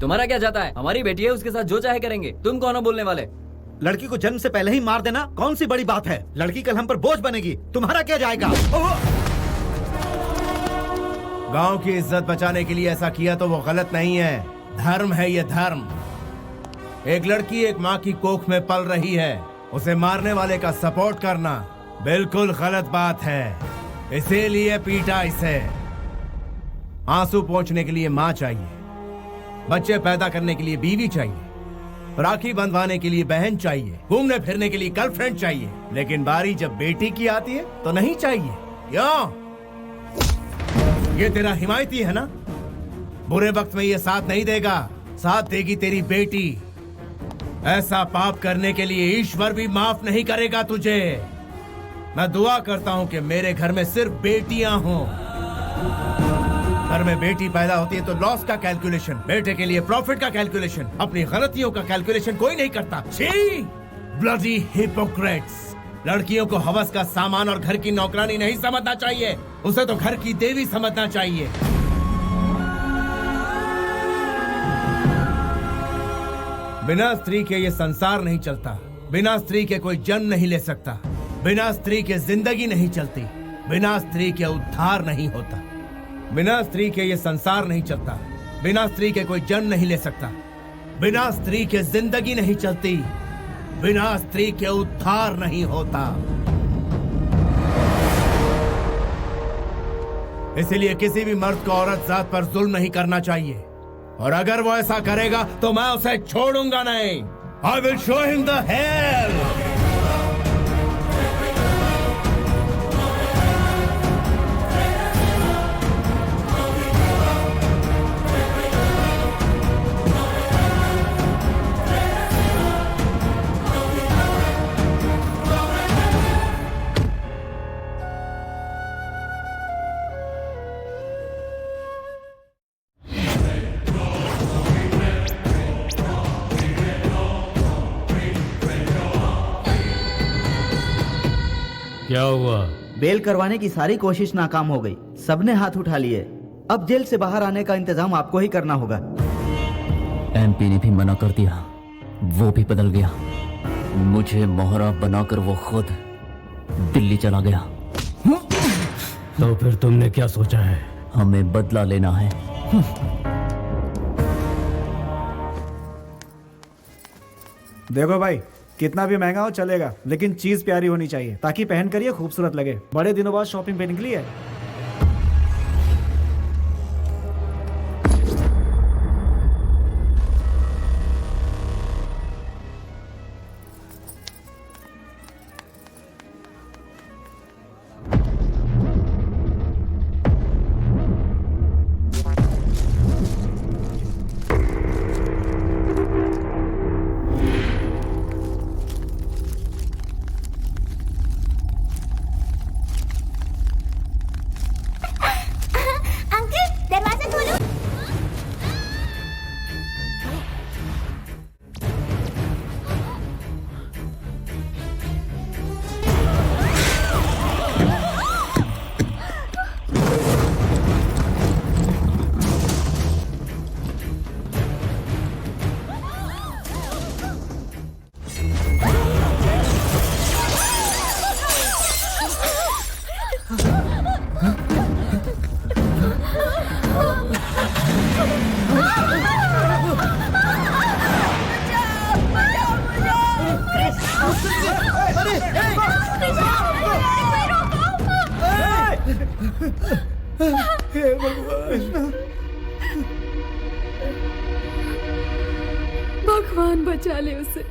तुम्हारा क्या जाता है? हमारी बेटी है, उसके साथ जो चाहे करेंगे। तुम कौन हो बोलने वाले? लड़की को जन्म से पहले ही मार देना कौन सी बड़ी बात है? लड़की कल हम पर बोझ बनेगी, तुम्हारा क्या जाएगा? गांव की इज्जत बचाने के लिए ऐसा किया तो वो गलत नहीं है, धर्म है ये धर्म। एक लड़की एक माँ की कोख में पल रही है, उसे मारने वाले का सपोर्ट करना बिल्कुल गलत बात है। इसीलिए पीटा इसे। आंसू पोंछने के लिए माँ चाहिए, बच्चे पैदा करने के लिए बीवी चाहिए, राखी बंधवाने के लिए बहन चाहिए, घूमने फिरने के लिए गर्लफ्रेंड चाहिए, लेकिन बारी जब बेटी की आती है तो नहीं चाहिए। क्यों? ये तेरा हिमायती है ना? बुरे वक्त में ये साथ नहीं देगा, साथ देगी तेरी बेटी। ऐसा पाप करने के लिए ईश्वर भी माफ नहीं करेगा तुझे। मैं दुआ करता हूँ कि मेरे घर में सिर्फ बेटियां हों। घर में बेटी पैदा होती है तो लॉस का कैलकुलेशन, बेटे के लिए प्रॉफिट का कैलकुलेशन, अपनी गलतियों का कैलकुलेशन कोई नहीं करता। छी! Bloody Hippocrates! लड़कियों को हवस का सामान और घर की नौकरानी नहीं समझना चाहिए, उसे तो घर की देवी समझना चाहिए। बिना स्त्री के ये संसार नहीं चलता, बिना स्त्री के कोई जन्म नहीं ले सकता, बिना स्त्री के जिंदगी नहीं चलती, बिना स्त्री के उद्धार नहीं होता। बिना स्त्री के ये संसार नहीं चलता, बिना स्त्री के कोई जन्म नहीं ले सकता, बिना स्त्री के जिंदगी नहीं चलती, बिना स्त्री के उद्धार नहीं होता। इसीलिए किसी भी मर्द को औरत जात पर जुल्म नहीं करना चाहिए, और अगर वो ऐसा करेगा तो मैं उसे छोड़ूंगा नहीं। I will show him the hell. क्या हुआ? बेल करवाने की सारी कोशिश नाकाम हो गई, सबने हाथ उठा लिए। अब जेल से बाहर आने का इंतजाम आपको ही करना होगा। एमपी ने भी मना कर दिया, वो भी बदल गया। मुझे मोहरा बनाकर वो खुद दिल्ली चला गया। तो फिर तुमने क्या सोचा है? हमें बदला लेना है। देखो भाई, कितना भी महंगा हो चलेगा, लेकिन चीज प्यारी होनी चाहिए ताकि पहन कर ये खूबसूरत लगे। बड़े दिनों बाद शॉपिंग पे निकली है। हे भगवान, भगवान बचा ले उसे।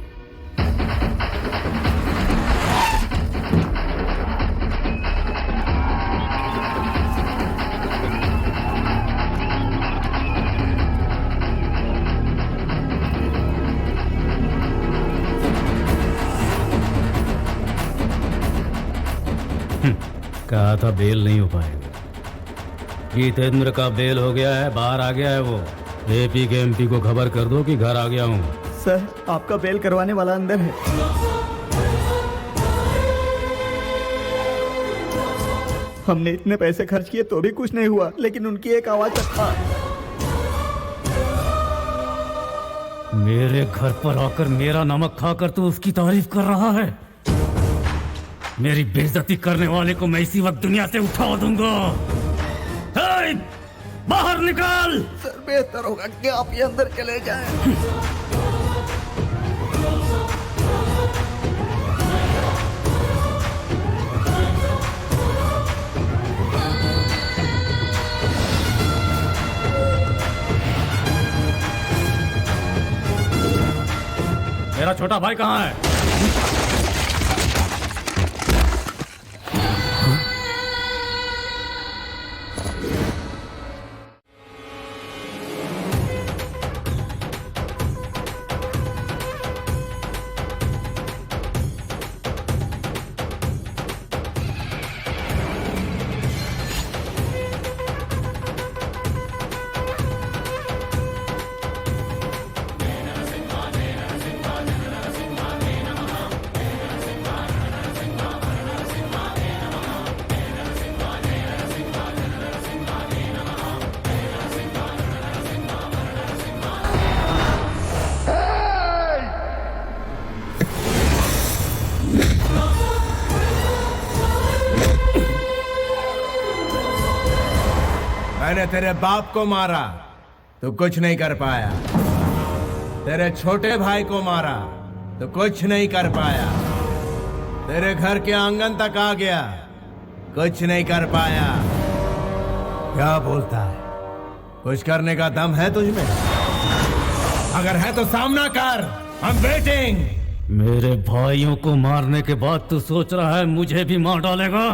कहा था बेल नहीं हो पाएगा। जितेंद्र का बेल हो गया है, बाहर आ गया है वो। एपी के एमपी को खबर कर दो कि घर आ गया हूँ। सर, आपका बेल करवाने वाला अंदर है। हमने इतने पैसे खर्च किए तो भी कुछ नहीं हुआ, लेकिन उनकी एक आवाज तक था। मेरे घर पर आकर मेरा नमक खाकर तू उसकी तारीफ कर रहा है। मेरी बेइज्जती करने वाले को मैं इसी वक्त दुनिया से उठा दूंगा। हे, बाहर निकाल। सर, बेहतर होगा कि आप ये अंदर चले जाएं। मेरा छोटा भाई कहाँ है? मैंने तेरे बाप को मारा तो कुछ नहीं कर पाया, तेरे छोटे भाई को मारा तो कुछ नहीं कर पाया, तेरे घर के आंगन तक आ गया, कुछ नहीं कर पाया। क्या बोलता है? कुछ करने का दम है तुझ में? अगर है तो सामना कर। I'm waiting। मेरे भाइयों को मारने के बाद तू सोच रहा है मुझे भी मार डालेगा?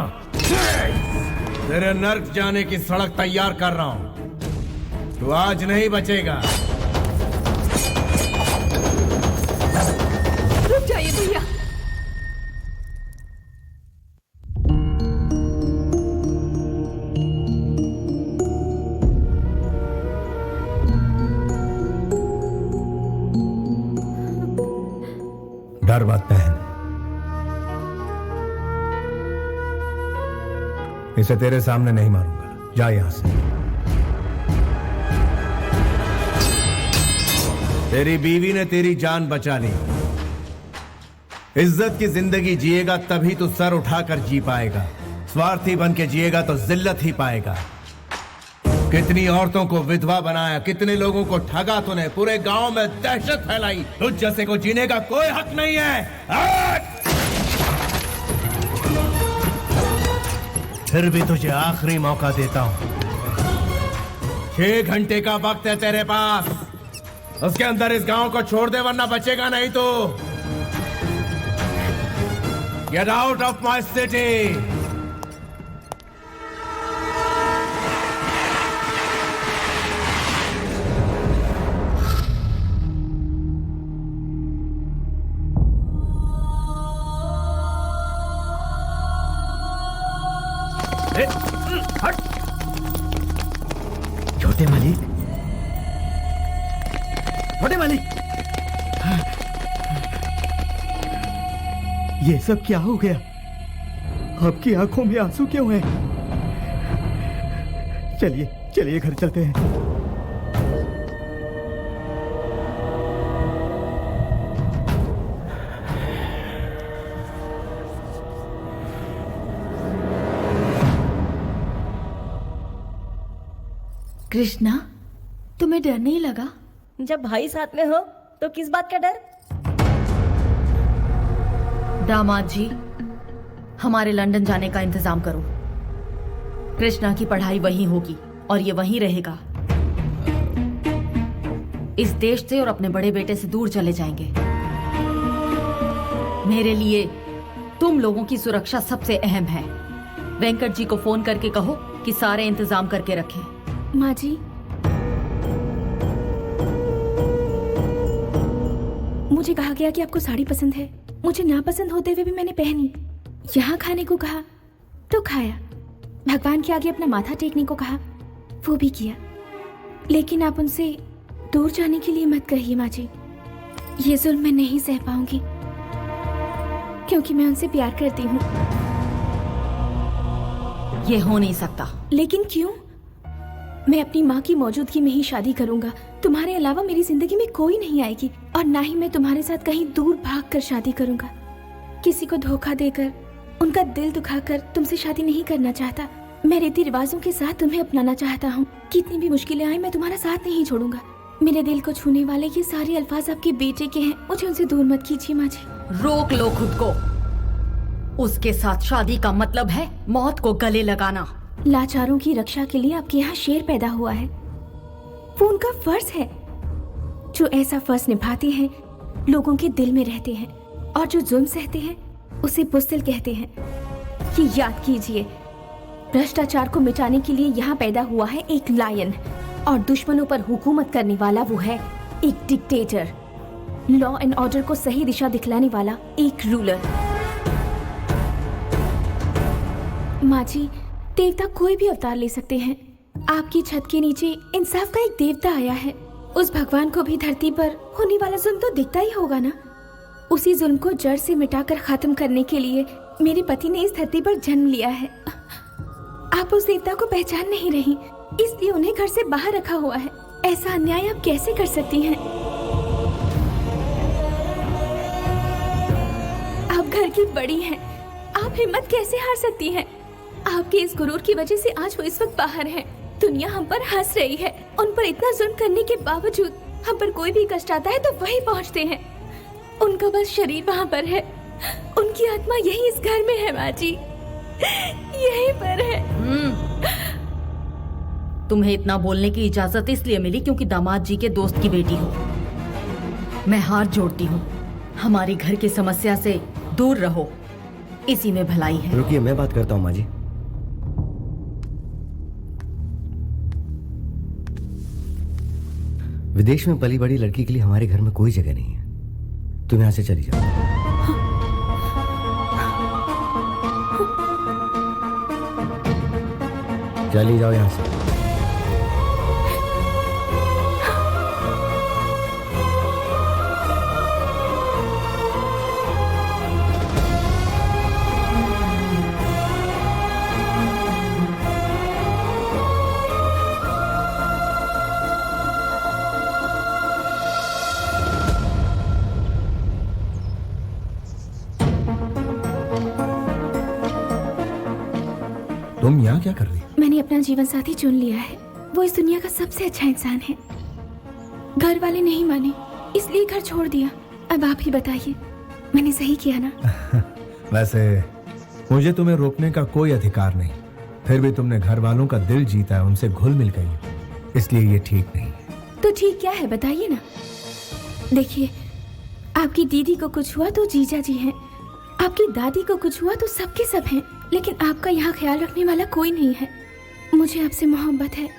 तेरे नर्क जाने की सड़क तैयार कर रहा हूं, तू आज नहीं बचेगा। रुक जाइए भैया। डर मत बहन, इसे तेरे सामने नहीं मारूंगा। जा यहां से। तेरी बीवी ने तेरी जान बचा ली। इज्जत की जिंदगी जिएगा तभी तो सर उठाकर जी पाएगा। स्वार्थी बन के जिएगा तो जिल्लत ही पाएगा। कितनी औरतों को विधवा बनाया, कितने लोगों को ठगा तूने, पूरे गांव में दहशत फैलाई। तुझ जैसे को जीने का कोई हक नहीं है। फिर भी तुझे आखिरी मौका देता हूं। 6 घंटे का वक्त है तेरे पास, उसके अंदर इस गांव को छोड़ दे वरना बचेगा नहीं तो। Get out of my city. छोटे मालिक, छोटे मालिक, ये सब क्या हो गया? आपकी आंखों में आंसू क्यों हैं? चलिए चलिए घर चलते हैं। कृष्णा, तुम्हें डर नहीं लगा? जब भाई साथ में हो तो किस बात का डर? दामाद जी, हमारे लंदन जाने का इंतजाम करो। कृष्णा की पढ़ाई वहीं होगी और ये वहीं रहेगा। इस देश से और अपने बड़े बेटे से दूर चले जाएंगे। मेरे लिए तुम लोगों की सुरक्षा सबसे अहम है। वेंकट जी को फोन करके कहो कि सारे इंतजाम करके रखें। माँ जी, मुझे कहा गया कि आपको साड़ी पसंद है। मुझे ना पसंद होते हुए भी मैंने पहनी। यहाँ खाने को कहा तो खाया। भगवान के आगे अपना माथा टेकने को कहा, वो भी किया। लेकिन आप उनसे दूर जाने के लिए मत कहिए माँ जी। ये जुल्म मैं नहीं सह पाऊंगी, क्योंकि मैं उनसे प्यार करती हूँ। ये हो नहीं सकता। लेकिन क्यों? मैं अपनी माँ की मौजूदगी में ही शादी करूंगा। तुम्हारे अलावा मेरी जिंदगी में कोई नहीं आएगी, और ना ही मैं तुम्हारे साथ कहीं दूर भागकर शादी करूंगा। किसी को धोखा देकर, उनका दिल दुखाकर तुमसे शादी नहीं करना चाहता। मैं रीति रिवाजों के साथ तुम्हें अपनाना चाहता हूँ। कितनी भी मुश्किलें आए, मैं तुम्हारा साथ नहीं छोड़ूंगा। मेरे दिल को छूने वाले ये सारे अल्फाज आपके बेटे के हैं। मुझे उनसे दूर मत कीजिए माँ जी। रोक लो खुद को। उसके साथ शादी का मतलब है मौत को गले लगाना। लाचारों की रक्षा के लिए आपके यहाँ शेर पैदा हुआ है। वो उनका फर्ज है। जो ऐसा फर्ज निभाते हैं, लोगों के दिल में रहते हैं, और जो जुल्म सहते हैं उसे बुज़दिल कहते हैं। ये याद कीजिए, भ्रष्टाचार को मिटाने के लिए यहाँ पैदा हुआ है एक लायन, और दुश्मनों पर हुकूमत करने वाला वो है एक डिक्टेटर। लॉ एंड ऑर्डर को सही दिशा दिखलाने वाला एक रूलर। माँ जी, देवता कोई भी अवतार ले सकते हैं। आपकी छत के नीचे इंसाफ का एक देवता आया है। उस भगवान को भी धरती पर होने वाला जुल्म तो दिखता ही होगा ना। उसी जुल्म को जड़ से मिटाकर खत्म करने के लिए मेरे पति ने इस धरती पर जन्म लिया है। आप उस देवता को पहचान नहीं रही, इसलिए उन्हें घर से बाहर रखा हुआ है। ऐसा अन्याय आप कैसे कर सकती हैं? आप घर की बड़ी हैं, आप हिम्मत कैसे हार सकती हैं? आपके इस गुरूर की वजह से आज वो इस वक्त बाहर हैं। दुनिया हम पर हंस रही है। उन पर इतना जुल्म करने के बावजूद हम पर कोई भी कष्ट आता है तो वही पहुंचते हैं। उनका बस शरीर वहाँ पर है, उनकी आत्मा यही इस घर में है माँ जी, यहीं पर है। तुम्हें इतना बोलने की इजाजत इसलिए मिली क्योंकि दामाद जी के दोस्त की बेटी हो। मैं हाथ जोड़ती हूँ, हमारी घर की समस्या से दूर रहो, इसी में भलाई है। रुकिए, मैं बात करता हूँ माँ जी। विदेश में पली बड़ी लड़की के लिए हमारे घर में कोई जगह नहीं है। तुम यहाँ से चली जाओ। चली जाओ यहाँ से। तुम यहाँ क्या कर रही हो? मैंने अपना जीवन साथी चुन लिया है। वो इस दुनिया का सबसे अच्छा इंसान है। घर वाले नहीं माने, इसलिए घर छोड़ दिया। अब आप ही बताइए, मैंने सही किया ना? वैसे मुझे तुम्हें रोकने का कोई अधिकार नहीं, फिर भी तुमने घर वालों का दिल जीता है, उनसे घुल मिल गई, इसलिए ये ठीक नहीं है। तो ठीक क्या है बताइए ना। देखिए, आपकी दीदी को कुछ हुआ तो जीजा जी हैं, आपकी दादी को कुछ हुआ तो सबके सब हैं, लेकिन आपका यहाँ ख्याल रखने वाला कोई नहीं है। मुझे आपसे मोहब्बत है,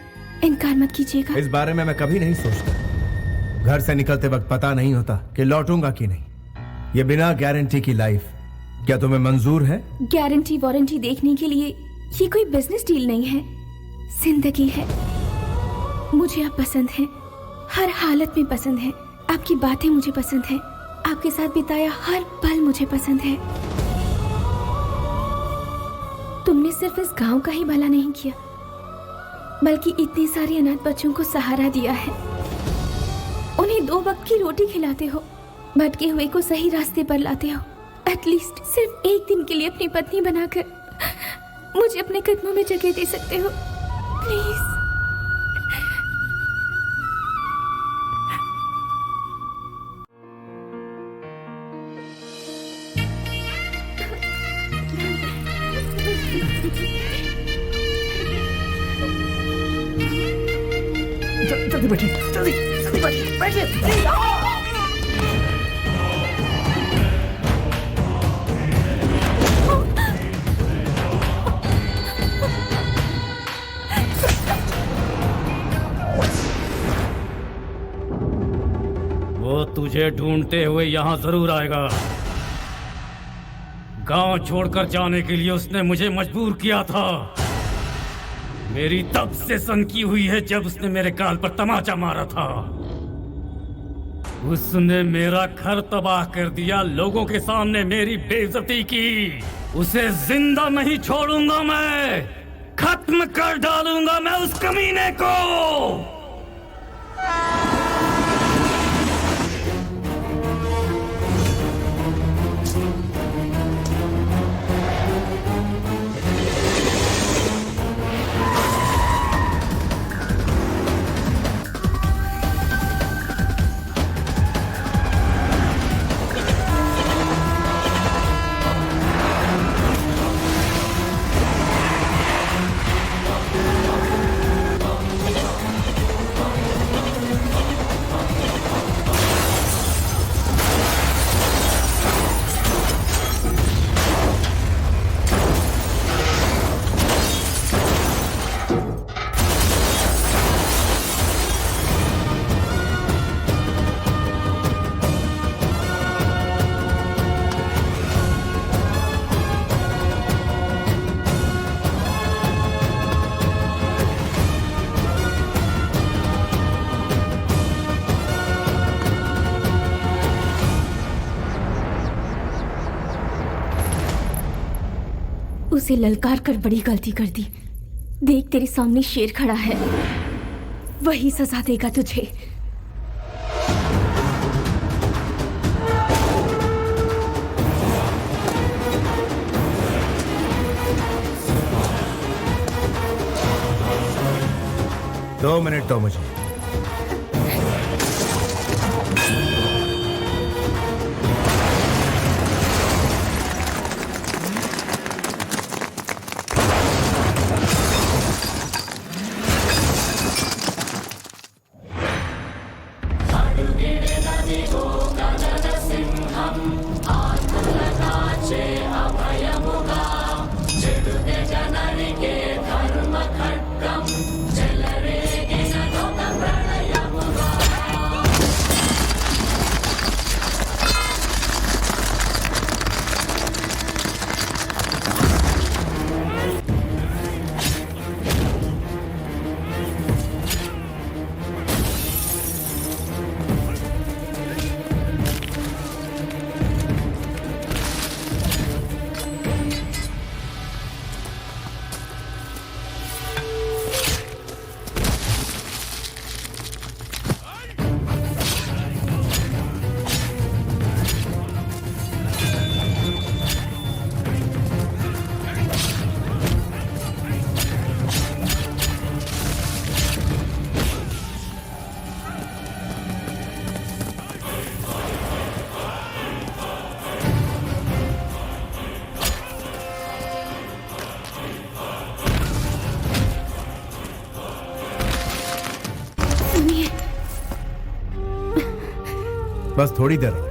इनकार मत कीजिएगा। इस बारे में मैं कभी नहीं सोचता। घर से निकलते वक्त पता नहीं होता कि लौटूंगा कि नहीं। ये बिना गारंटी की लाइफ क्या तुम्हें मंजूर है? गारंटी वारंटी देखने के लिए ये कोई बिजनेस डील नहीं है, जिंदगी है। मुझे आप पसंद हैं, हर हालत में पसंद है। आपकी बातें मुझे पसंद है, आपके साथ बिताया हर पल मुझे पसंद है। तुमने सिर्फ इस गांव का ही भला नहीं किया, बल्कि इतने सारे अनाथ बच्चों को सहारा दिया है। उन्हें 2 वक्त की रोटी खिलाते हो, भटके हुए को सही रास्ते पर लाते हो। एटलीस्ट सिर्फ एक दिन के लिए अपनी पत्नी बनाकर मुझे अपने कदमों में जगह दे सकते हो, प्लीज। जल्दी बैठिए, जल्दी जल्दी बैठिए, बैठिए। वो तुझे ढूंढते हुए यहाँ जरूर आएगा। गांव छोड़कर जाने के लिए उसने मुझे मजबूर किया था। मेरी तब से सनकी हुई है जब उसने मेरे गाल पर तमाचा मारा था। उसने मेरा घर तबाह कर दिया, लोगों के सामने मेरी बेइज्जती की। उसे जिंदा नहीं छोड़ूंगा मैं, खत्म कर डालूंगा मैं उस कमीने को। उसे ललकार कर बड़ी गलती कर दी। देख तेरे सामने शेर खड़ा है, वही सजा देगा तुझे। दो मिनट दो मुझे। बस थोड़ी देर और।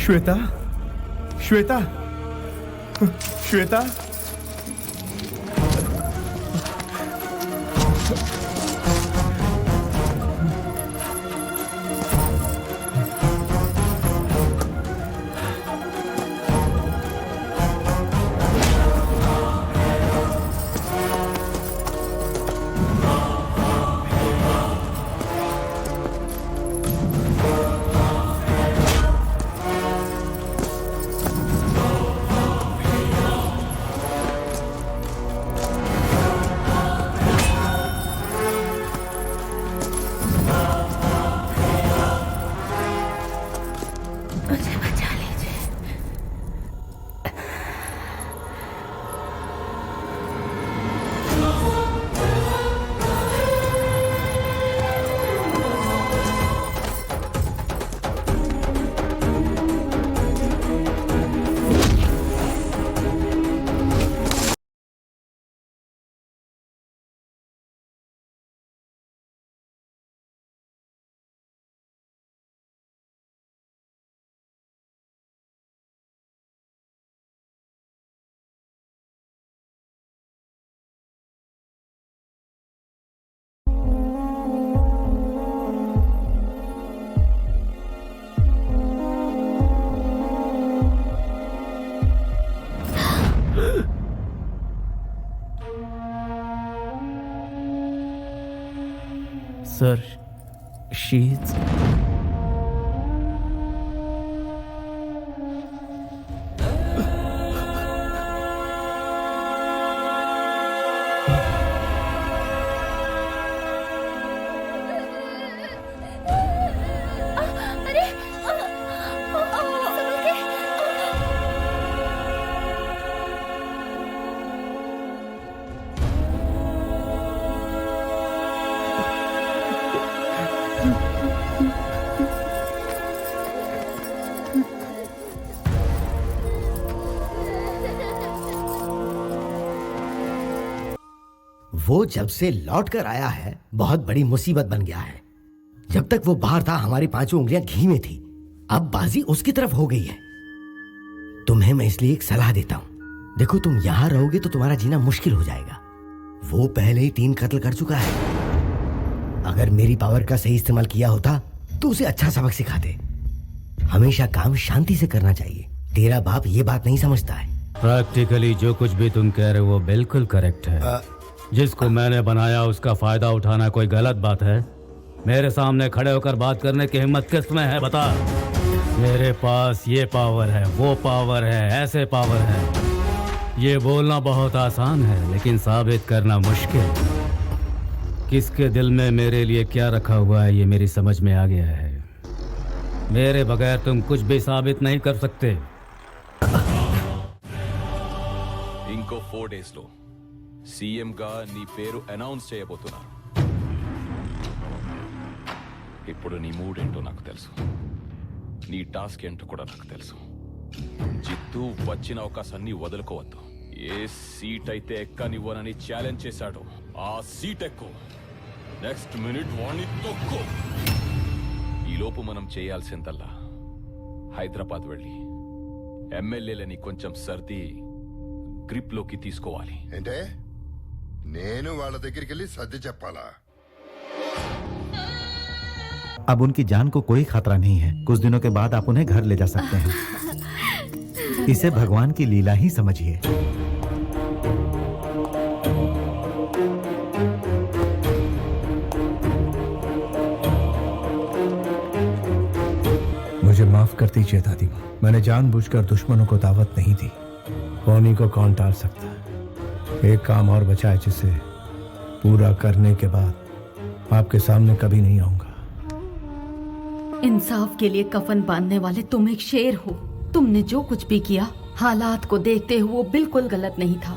श्वेता, श्वेता, श्वेता। Sir, she's... वो जब से लौट कर आया है बहुत बड़ी मुसीबत बन गया है। जब तक वो बाहर था हमारी पांचों उंगलियां घी में थी, अब बाजी उसकी तरफ हो गई है। तुम्हें मैं इसलिए एक सलाह देता हूं। देखो, तुम यहां रहोगे तो तुम्हारा जीना मुश्किल हो जाएगा। वो पहले ही 3 कत्ल कर चुका है। अगर मेरी पावर का सही इस्तेमाल किया होता तो उसे अच्छा सबक सिखाते। हमेशा काम शांति से करना चाहिए। तेरा बाप ये बात नहीं समझता है। प्रैक्टिकली जो कुछ भी तुम कह रहे हो वो बिल्कुल करेक्ट है। जिसको मैंने बनाया उसका फायदा उठाना कोई गलत बात है? मेरे सामने खड़े होकर बात करने की हिम्मत किसमें है, बता। मेरे पास ये पावर है, वो पावर है, ऐसे पावर है। ये बोलना बहुत आसान है लेकिन साबित करना मुश्किल। किसके दिल में मेरे लिए क्या रखा हुआ है ये मेरी समझ में आ गया है। मेरे बगैर तुम कुछ भी साबित नहीं कर सकते। इंको 4 days लो సీఎం గా నీ పేరు అనౌన్స్ చేయబోతున్నా. ఇప్పుడు నీ మూడ్ ఏంటో నాకు తెలుసు, నీ టాస్క్ ఏంటో కూడా నాకు తెలుసు. జిత్తు వచ్చిన అవకాశాన్ని వదులుకోవద్దు. ఏ సీట్ అయితే ఎక్కనివ్వనని ఛాలెంజ్ చేశాడో ఆ సీట్ ఎక్కు. నెక్స్ట్ మినిట్ వాణ్ణి తొక్కు. ఈలోపు మనం చేయాల్సిందల్లా హైదరాబాద్ వెళ్ళి ఎమ్మెల్యేలని కొంచెం సర్ది గ్రిప్ లోకి తీసుకోవాలి. ఏంటే నేను వాళ్ళ దగ్గరికి వెళ్ళి సర్ది చెప్పాలా? अब उनकी जान को कोई खतरा नहीं है। कुछ दिनों के बाद आप उन्हें घर ले जा सकते हैं। इसे भगवान की लीला ही समझिए। मुझे माफ कर दीजिए दादी माँ। मैंने जानबूझकर दुश्मनों को दावत नहीं दी। होनी को कौन टाल सकता है? एक काम और बचा है जिसे पूरा करने के बाद आपके सामने कभी नहीं आऊंगा। इंसाफ के लिए कफन बांधने वाले तुम एक शेर हो। तुमने जो कुछ भी किया हालात को देखते हुए वो बिल्कुल गलत नहीं था।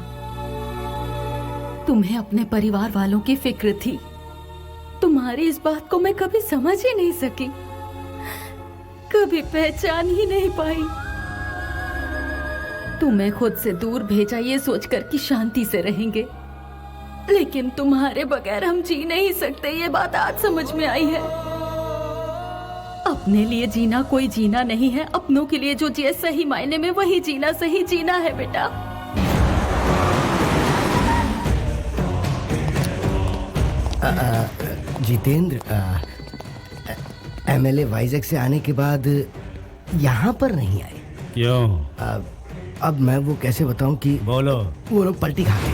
तुम्हें अपने परिवार वालों की फिक्र थी। तुम्हारी इस बात को मैं कभी समझ ही नहीं सकी, कभी पहचान ही नहीं पाई। तुम्हें खुद से दूर भेजा ये सोचकर कि शांति से रहेंगे, लेकिन तुम्हारे बगैर हम जी नहीं सकते। ये बात आज समझ में आई है। अब अपने लिए जीना कोई जीना नहीं है, अपनों के लिए जो जिए सही मायने में वही जीना सही जीना है बेटा। जितेंद्र, एमएलए वाइजैक से आने के बाद यहाँ पर नहीं आए। क्यों? अब मैं वो कैसे बताऊं कि बोलो। वो लोग पलटी खा गए।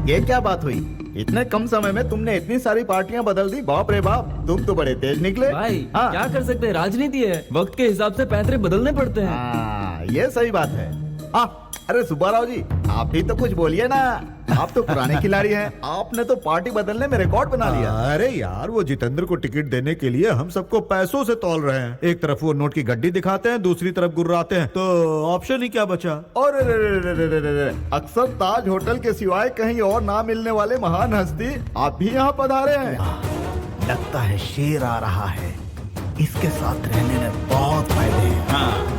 ये क्या बात हुई? इतने कम समय में तुमने इतनी सारी पार्टियां बदल दी। बाप रे बाप, तुम तो बड़े तेज निकले। भाई हाँ। क्या कर सकते हैं, राजनीति है, वक्त के हिसाब से पैतरे बदलने पड़ते हैं। हाँ, ये सही बात है। अरे सुब्बाराव जी, आप भी तो कुछ बोलिए ना। आप तो पुराने खिलाड़ी हैं, आपने तो पार्टी बदलने में रिकॉर्ड बना लिया। अरे यार, वो जितेंद्र को टिकट देने के लिए हम सबको पैसों से तौल रहे हैं। एक तरफ वो नोट की गड्डी दिखाते हैं, दूसरी तरफ गुर्राते हैं, तो ऑप्शन ही क्या बचा। और अक्सर ताज होटल के सिवाय कहीं और ना मिलने वाले महान हस्ती आप भी यहाँ पधारे हैं। लगता है शेर आ रहा है, इसके साथ रहने में बहुत फायदे हैं। हाँ।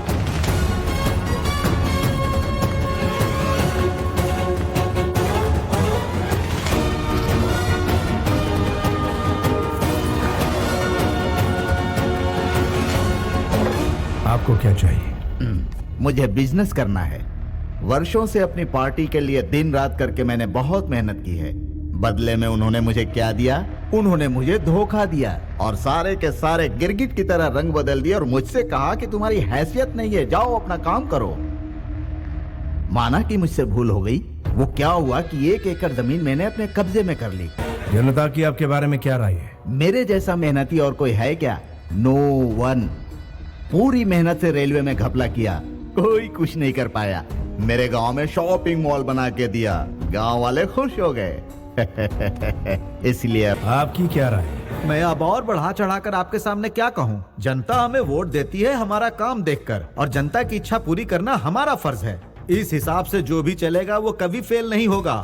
आपको क्या चाहिए? मुझे बिजनेस करना है। वर्षों से अपनी पार्टी के लिए दिन रात करके मैंने बहुत मेहनत की है। बदले में उन्होंने मुझे क्या दिया? उन्होंने मुझे धोखा दिया और सारे के सारे गिरगिट की तरह रंग बदल दिए और मुझसे कहा कि तुम्हारी हैसियत नहीं है, जाओ अपना काम करो। माना कि मुझसे भूल हो गई। वो क्या हुआ कि 1 एकड़ जमीन मैंने अपने कब्जे में कर ली। जनता की आपके बारे में क्या राय है? मेरे जैसा मेहनती और कोई है क्या? No one. पूरी मेहनत से रेलवे में घपला किया, कोई कुछ नहीं कर पाया। मेरे गांव में शॉपिंग मॉल बना के दिया, गांव वाले खुश हो गए। इसलिए आपकी क्या राय? मैं अब और बढ़ा चढ़ाकर आपके सामने क्या कहूँ। जनता हमें वोट देती है हमारा काम देखकर, और जनता की इच्छा पूरी करना हमारा फर्ज है। इस हिसाब से जो भी चलेगा वो कभी फेल नहीं होगा।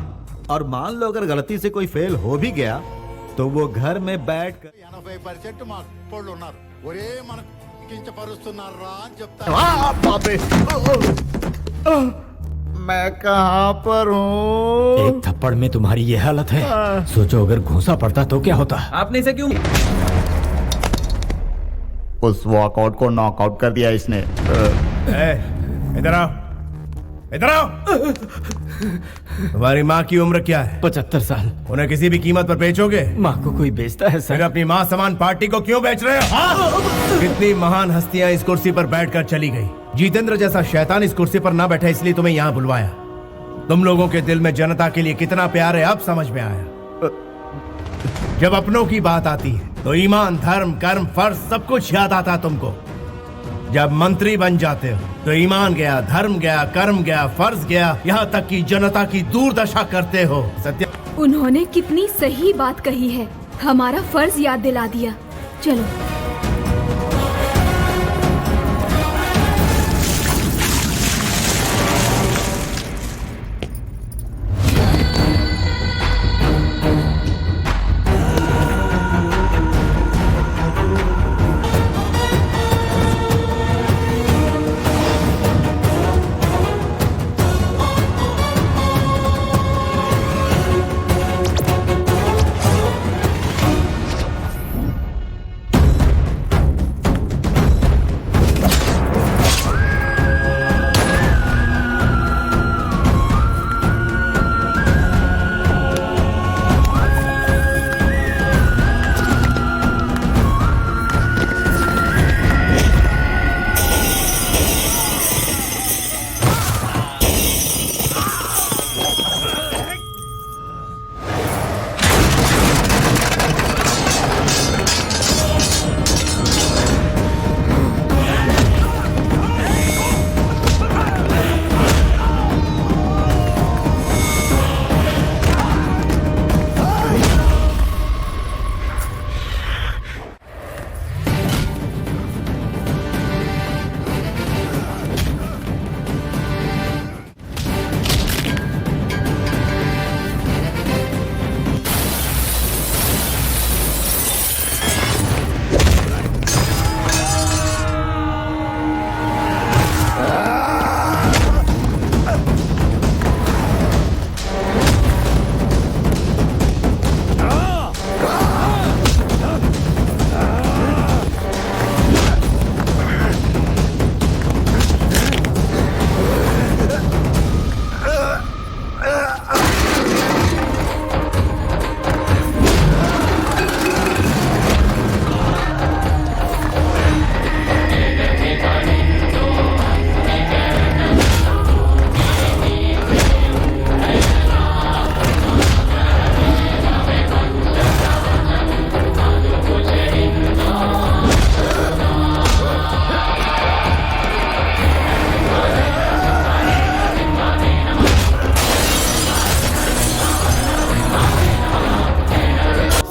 और मान लो अगर गलती से कोई फेल हो भी गया तो वो घर में बैठ कर मैं कहाँ पर हूँ? एक थप्पड़ में तुम्हारी ये हालत है, सोचो अगर घूंसा पड़ता तो क्या होता। आपने इसे क्यों? उस वॉकआउट को नॉकआउट कर दिया इसने। इधर आओ, इधर आओ। तुम्हारी माँ की उम्र क्या है? 75 साल। उन्हें किसी भी कीमत पर बेचोगे? माँ को कोई बेचता है सर? फिर अपनी माँ समान पार्टी को क्यों बेच रहे हो? कितनी महान हस्तियां इस कुर्सी पर बैठकर चली गई। जितेंद्र जैसा शैतान इस कुर्सी पर ना बैठा, इसलिए तुम्हें यहाँ बुलवाया। तुम लोगों के दिल में जनता के लिए कितना प्यार है अब समझ में आया। जब अपनों की बात आती है तो ईमान, धर्म, कर्म, फर्ज सब कुछ याद आता तुमको। जब मंत्री बन जाते हो तो ईमान गया, धर्म गया, कर्म गया, फर्ज गया, यहाँ तक कि जनता की दुर्दशा करते हो। सत्य। उन्होंने कितनी सही बात कही है, हमारा फर्ज याद दिला दिया। चलो।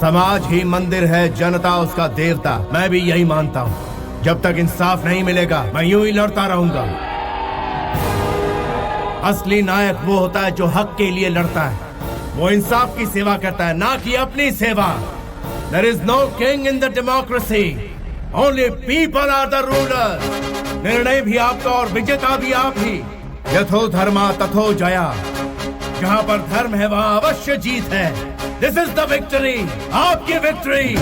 समाज ही मंदिर है, जनता उसका देवता। मैं भी यही मानता हूँ। जब तक इंसाफ नहीं मिलेगा मैं यूं ही लड़ता रहूंगा। असली नायक वो होता है जो हक के लिए लड़ता है, वो इंसाफ की सेवा करता है, ना कि अपनी सेवा। There is no king in the democracy. Only people are the rulers. निर्णय भी आपका और विजेता भी आप ही। यथो धर्मा तथो जया। जहाँ पर धर्म है वहाँ अवश्य जीत है। This is the victory. आपकी विक्ट्री।